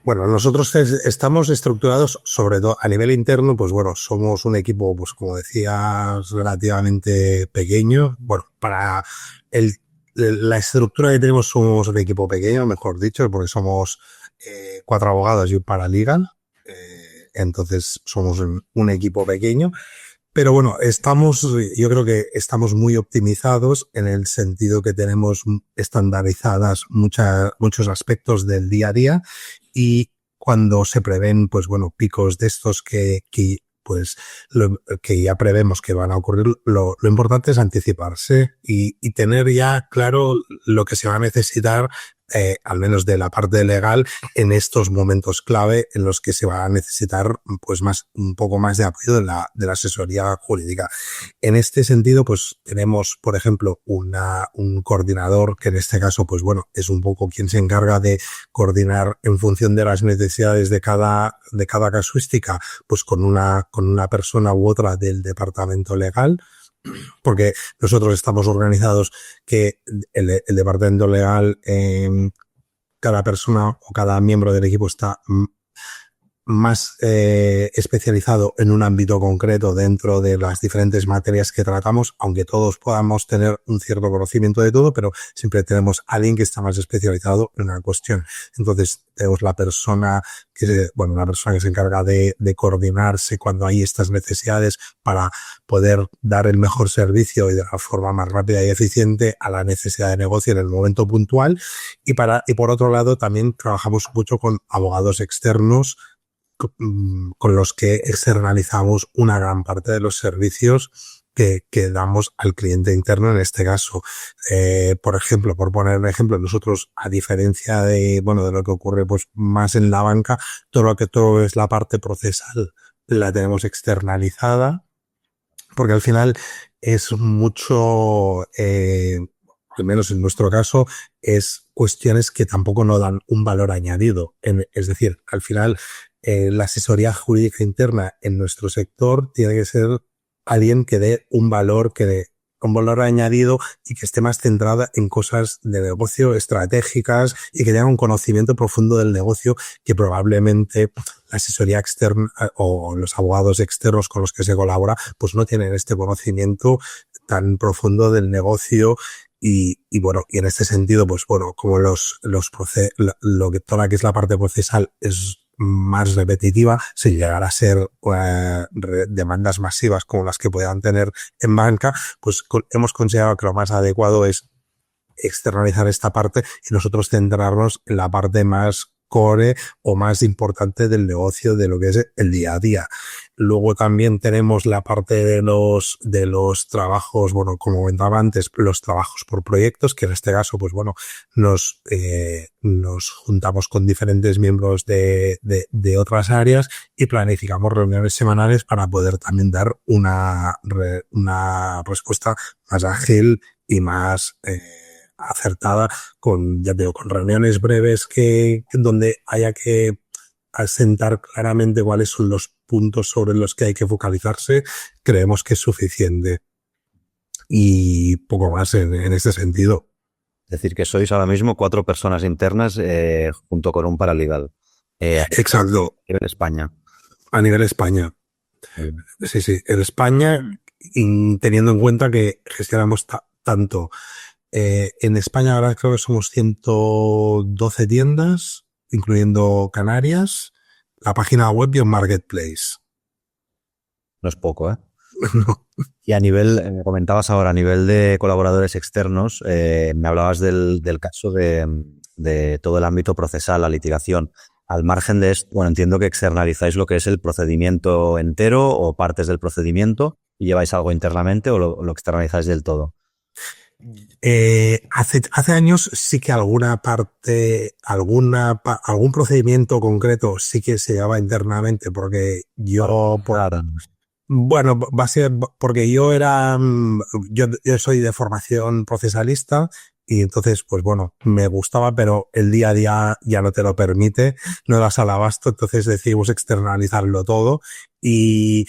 bueno, nosotros estamos estructurados sobre todo a nivel interno, pues bueno, somos un equipo, pues como decías, relativamente pequeño. Bueno, para la estructura que tenemos somos un equipo pequeño, mejor dicho, porque somos 4 abogados y un paralegal, entonces somos un equipo pequeño. Pero bueno, yo creo que estamos muy optimizados en el sentido que tenemos estandarizadas muchos aspectos del día a día y cuando se prevén, pues bueno, picos de estos que ya prevemos que van a ocurrir, lo importante es anticiparse y tener ya claro lo que se va a necesitar, al menos de la parte legal, en estos momentos clave en los que se va a necesitar pues un poco más de apoyo de la asesoría jurídica. En este sentido, pues tenemos, por ejemplo, un coordinador que en este caso, pues bueno, es un poco quien se encarga de coordinar en función de las necesidades de cada casuística, pues con una persona u otra del departamento legal, porque nosotros estamos organizados que el departamento legal, cada persona o cada miembro del equipo está más especializado en un ámbito concreto dentro de las diferentes materias que tratamos, aunque todos podamos tener un cierto conocimiento de todo, pero siempre tenemos a alguien que está más especializado en una cuestión. Entonces tenemos la persona que se encarga de coordinarse cuando hay estas necesidades para poder dar el mejor servicio y de la forma más rápida y eficiente a la necesidad de negocio en el momento puntual. Y por otro lado también trabajamos mucho con abogados externos con los que externalizamos una gran parte de los servicios que damos al cliente interno en este caso. Por ejemplo, por poner un ejemplo, nosotros, a diferencia de lo que ocurre pues más en la banca, todo es la parte procesal la tenemos externalizada, porque al final es mucho, al menos en nuestro caso, es cuestiones que tampoco no dan un valor añadido. Es decir, al final, la asesoría jurídica interna en nuestro sector tiene que ser alguien que dé un valor añadido y que esté más centrada en cosas de negocio estratégicas y que tenga un conocimiento profundo del negocio que probablemente la asesoría externa o los abogados externos con los que se colabora pues no tienen este conocimiento tan profundo del negocio. Y en este sentido, pues bueno, como toda que es la parte procesal es más repetitiva, si llegara a ser demandas masivas como las que puedan tener en banca, pues hemos considerado que lo más adecuado es externalizar esta parte y nosotros centrarnos en la parte más core o más importante del negocio, de lo que es el día a día. Luego también tenemos la parte de los trabajos, bueno, como comentaba antes, los trabajos por proyectos, que en este caso, pues bueno, nos juntamos con diferentes miembros de otras áreas y planificamos reuniones semanales para poder también dar una respuesta más ágil y más acertada con, ya te digo, con reuniones breves donde haya que asentar claramente cuáles son los puntos sobre los que hay que focalizarse, creemos que es suficiente. Y poco más en este sentido. Es decir, que sois ahora mismo 4 personas internas junto con un paralegal. Exacto. A nivel España. A nivel España. Sí. En España, teniendo en cuenta que gestionamos tanto. En España ahora creo que somos 112 tiendas, incluyendo Canarias, la página web y un marketplace. No es poco, ¿eh? No. Y a nivel, me comentabas ahora, a nivel de colaboradores externos, me hablabas del caso de todo el ámbito procesal, la litigación. Al margen de esto, bueno, entiendo que externalizáis lo que es el procedimiento entero o partes del procedimiento y lleváis algo internamente o lo externalizáis del todo. Hace años sí que alguna parte, algún procedimiento concreto sí que se llevaba internamente porque yo, bueno, va a ser porque yo soy de formación procesalista y entonces, pues bueno, me gustaba, pero el día a día ya no te lo permite, no das al abasto, entonces decidimos externalizarlo todo y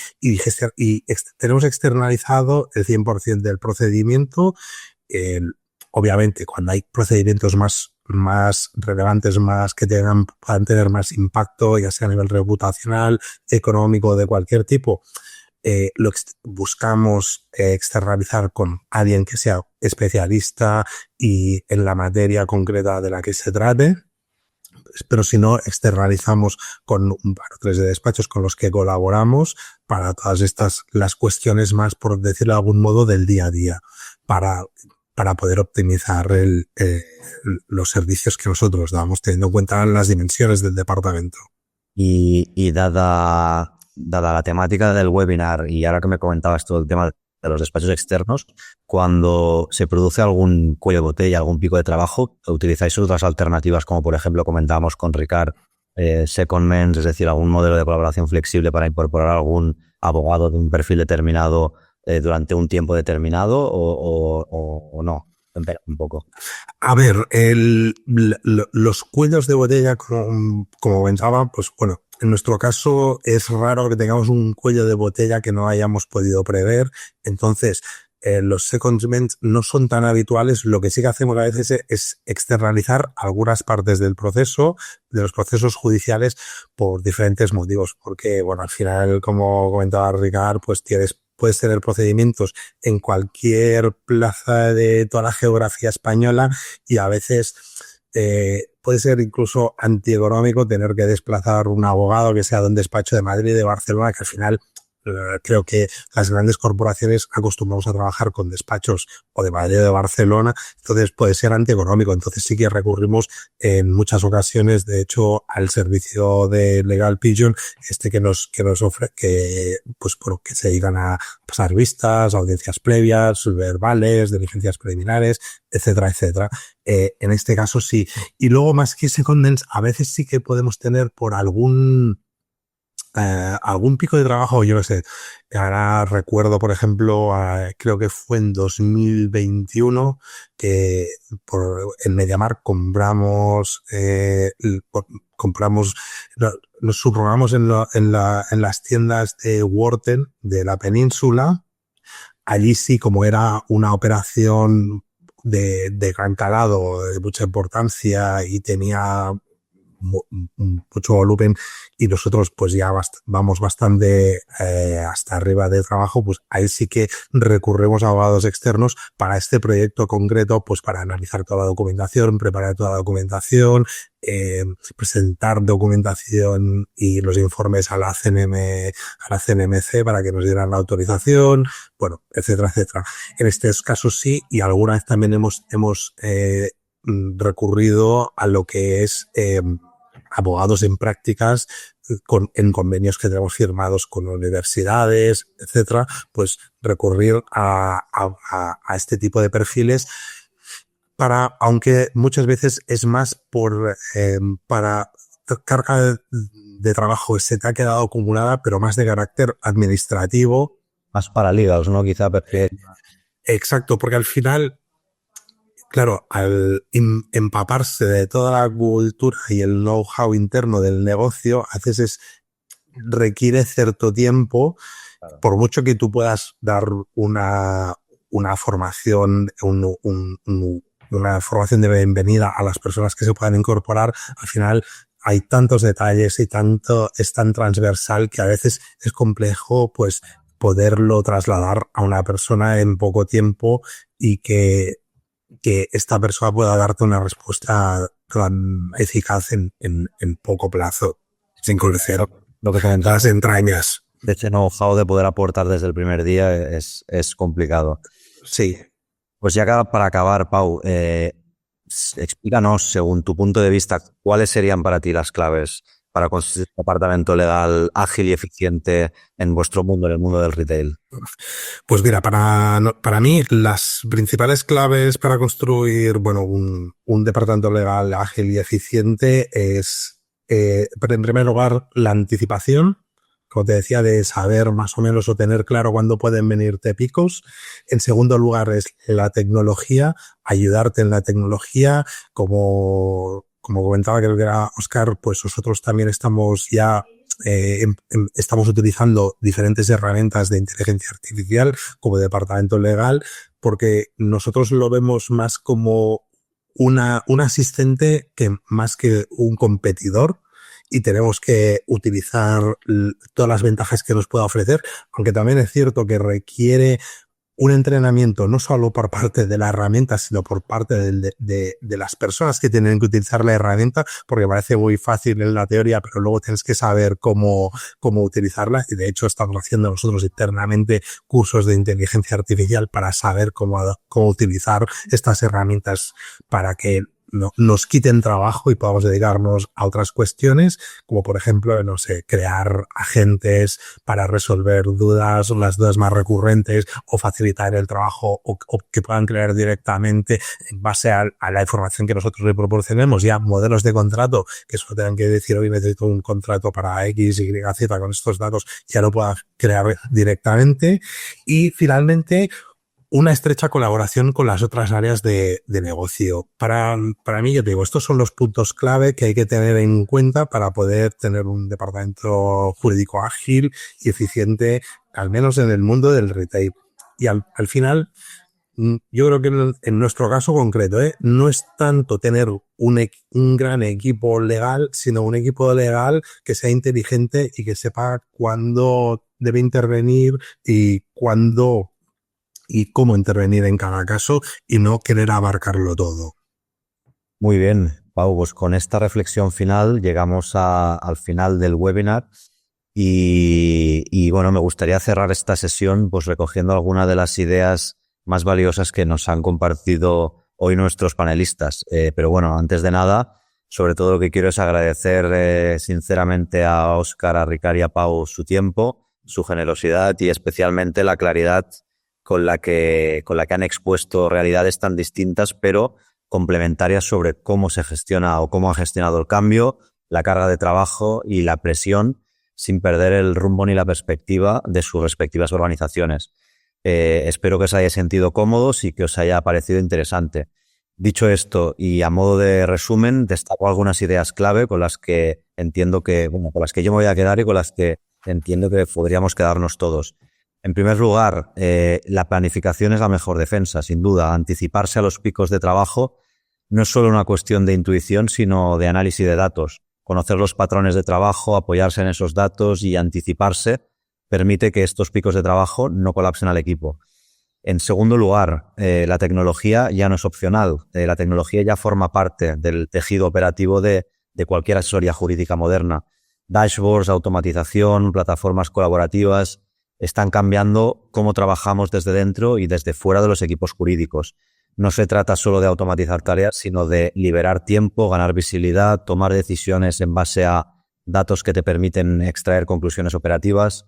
tenemos externalizado el 100% del procedimiento. Obviamente, cuando hay procedimientos más relevantes, más que puedan tener más impacto, ya sea a nivel reputacional, económico, de cualquier tipo, buscamos externalizar con alguien que sea especialista y en la materia concreta de la que se trate. Pero si no, externalizamos con un par o 3 de despachos con los que colaboramos para todas las cuestiones más, por decirlo de algún modo, del día a día, para poder optimizar los servicios que nosotros damos, teniendo en cuenta las dimensiones del departamento. Y dada la temática del webinar, y ahora que me comentabas todo el tema de los despachos externos, cuando se produce algún cuello de botella, algún pico de trabajo, utilizáis otras alternativas, como por ejemplo comentábamos con Ricard, secondments, es decir, algún modelo de colaboración flexible para incorporar algún abogado de un perfil determinado durante un tiempo determinado o no. Un poco. A ver, los cuellos de botella, como comentaba, pues bueno, en nuestro caso es raro que tengamos un cuello de botella que no hayamos podido prever. Entonces, los secondments no son tan habituales. Lo que sí que hacemos a veces es externalizar algunas partes del proceso, de los procesos judiciales, por diferentes motivos. Porque, bueno, al final, como comentaba Ricard, pues puedes tener procedimientos en cualquier plaza de toda la geografía española y a veces puede ser incluso antieconómico tener que desplazar un abogado que sea de un despacho de Madrid, de Barcelona, que al final creo que las grandes corporaciones acostumbramos a trabajar con despachos o de Madrid o de Barcelona, entonces puede ser antieconómico. Entonces sí que recurrimos en muchas ocasiones, de hecho, al servicio de Legal Pigeon, que nos ofrece, que se dedican a pasar vistas, audiencias previas, verbales, diligencias preliminares, etcétera, etcétera. En este caso sí. Y luego, más que secondments, a veces sí que podemos tener por algún pico de trabajo, yo no sé. Ahora recuerdo, por ejemplo, creo que fue en 2021 que en MediaMarkt nos subrogamos en las tiendas de Worten de la península. Allí sí, como era una operación de gran calado, de mucha importancia y tenía mucho volumen y nosotros pues ya vamos bastante hasta arriba de trabajo, pues ahí sí que recurrimos a abogados externos para este proyecto concreto, pues para analizar toda la documentación, preparar toda la documentación, presentar documentación y los informes a la CNMC para que nos dieran la autorización, bueno, etcétera, etcétera. En estos casos sí, y alguna vez también hemos recurrido a lo que es abogados en prácticas en convenios que tenemos firmados con universidades, etcétera, pues recurrir a este tipo de perfiles aunque muchas veces es más para carga de trabajo se te ha quedado acumulada, pero más de carácter administrativo. Más para ligados, ¿no? Quizá porque... Exacto, porque al final, claro, al empaparse de toda la cultura y el know-how interno del negocio, a veces requiere cierto tiempo, claro. Por mucho que tú puedas dar una formación, una formación de bienvenida a las personas que se puedan incorporar, al final hay tantos detalles y es tan transversal que a veces es complejo pues poderlo trasladar a una persona en poco tiempo y que esta persona pueda darte una respuesta tan eficaz en poco plazo, sin conocer lo que comentabas, entrañas. De ese know-how de poder aportar desde el primer día es complicado. Sí. Pues ya para acabar, Pau, explícanos, según tu punto de vista, cuáles serían para ti las claves para construir un departamento legal ágil y eficiente en vuestro mundo, en el mundo del retail. Pues mira, para mí las principales claves para construir, bueno, un departamento legal ágil y eficiente es, en primer lugar, la anticipación. Como te decía, de saber más o menos o tener claro cuándo pueden venirte picos. En segundo lugar es la tecnología, ayudarte en la tecnología. Como comentaba, creo que era Óscar, pues nosotros también estamos ya estamos utilizando diferentes herramientas de inteligencia artificial como departamento legal, porque nosotros lo vemos más como un asistente que más que un competidor. Y tenemos que utilizar todas las ventajas que nos pueda ofrecer, aunque también es cierto que requiere un entrenamiento no solo por parte de la herramienta, sino por parte de las personas que tienen que utilizar la herramienta, porque parece muy fácil en la teoría, pero luego tienes que saber cómo utilizarla. Y de hecho estamos haciendo nosotros internamente cursos de inteligencia artificial para saber cómo utilizar estas herramientas para que nos quiten trabajo y podamos dedicarnos a otras cuestiones, como por ejemplo, no sé, crear agentes para resolver dudas, las dudas más recurrentes, o facilitar el trabajo, o que puedan crear directamente en base a la información que nosotros le proporcionemos, ya modelos de contrato que solo tengan que decir, hoy necesito un contrato para X, Y, Z con estos datos, ya lo puedan crear directamente. Y finalmente, una estrecha colaboración con las otras áreas de negocio. Para mí, yo te digo, estos son los puntos clave que hay que tener en cuenta para poder tener un departamento jurídico ágil y eficiente, al menos en el mundo del retail. Y al final, yo creo que en nuestro caso concreto, no es tanto tener un gran equipo legal, sino un equipo legal que sea inteligente y que sepa cuándo debe intervenir y cuándo y cómo intervenir en cada caso y no querer abarcarlo todo. Muy bien, Pau, pues con esta reflexión final llegamos al final del webinar y bueno, me gustaría cerrar esta sesión pues recogiendo algunas de las ideas más valiosas que nos han compartido hoy nuestros panelistas. Pero bueno, antes de nada, sobre todo lo que quiero es agradecer sinceramente a Óscar, a Ricard y a Pau su tiempo, su generosidad y especialmente la claridad con la que han expuesto realidades tan distintas, pero complementarias sobre cómo se gestiona o cómo ha gestionado el cambio, la carga de trabajo y la presión, sin perder el rumbo ni la perspectiva de sus respectivas organizaciones. Espero que os hayáis sentido cómodos y que os haya parecido interesante. Dicho esto, y a modo de resumen, destaco algunas ideas clave con las que entiendo con las que yo me voy a quedar y con las que entiendo que podríamos quedarnos todos. En primer lugar, la planificación es la mejor defensa, sin duda. Anticiparse a los picos de trabajo no es solo una cuestión de intuición, sino de análisis de datos. Conocer los patrones de trabajo, apoyarse en esos datos y anticiparse permite que estos picos de trabajo no colapsen al equipo. En segundo lugar, la tecnología ya no es opcional. La tecnología ya forma parte del tejido operativo de cualquier asesoría jurídica moderna. Dashboards, automatización, plataformas colaborativas están cambiando cómo trabajamos desde dentro y desde fuera de los equipos jurídicos. no se trata solo de automatizar tareas, sino de liberar tiempo, ganar visibilidad, tomar decisiones en base a datos que te permiten extraer conclusiones operativas.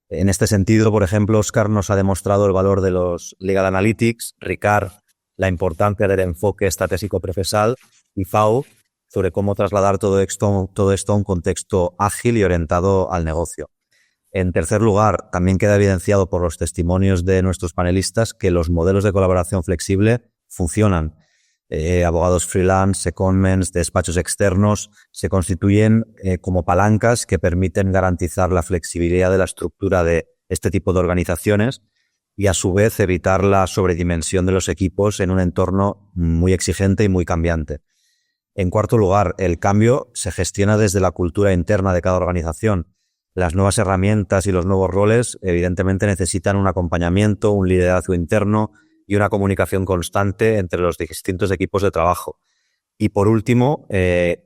En este sentido, por ejemplo, Óscar nos ha demostrado el valor de los Legal Analytics, Ricard la importancia del enfoque estratégico procesal y Pau sobre cómo trasladar todo esto a un contexto ágil y orientado al negocio. En tercer lugar, también queda evidenciado por los testimonios de nuestros panelistas que los modelos de colaboración flexible funcionan. Abogados freelance, secondments, despachos externos se constituyen como palancas que permiten garantizar la flexibilidad de la estructura de este tipo de organizaciones y a su vez evitar la sobredimensión de los equipos en un entorno muy exigente y muy cambiante. En cuarto lugar, el cambio se gestiona desde la cultura interna de cada organización. Las nuevas herramientas y los nuevos roles evidentemente necesitan un acompañamiento, un liderazgo interno y una comunicación constante entre los distintos equipos de trabajo. Y por último,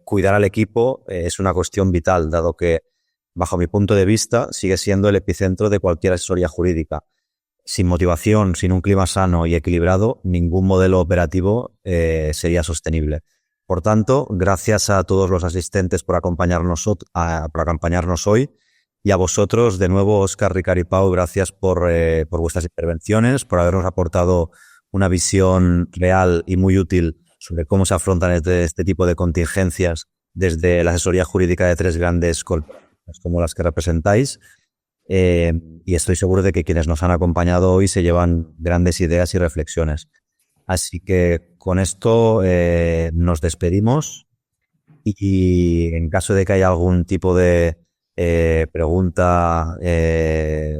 cuidar al equipo es una cuestión vital, dado que, bajo mi punto de vista, sigue siendo el epicentro de cualquier asesoría jurídica. Sin motivación, sin un clima sano y equilibrado, ningún modelo operativo sería sostenible. Por tanto, gracias a todos los asistentes por acompañarnos hoy y a vosotros, de nuevo, Óscar, Ricard y Pau, gracias por vuestras intervenciones, por habernos aportado una visión real y muy útil sobre cómo se afrontan este tipo de contingencias desde la asesoría jurídica de tres grandes corporaciones como las que representáis. Y estoy seguro de que quienes nos han acompañado hoy se llevan grandes ideas y reflexiones. Así que con esto nos despedimos y en caso de que haya algún tipo de pregunta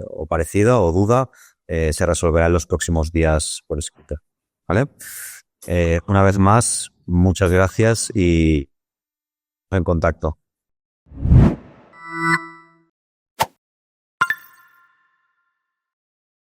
o parecida o duda, se resolverá en los próximos días por escrito. ¿Vale? Una vez más, muchas gracias y en contacto.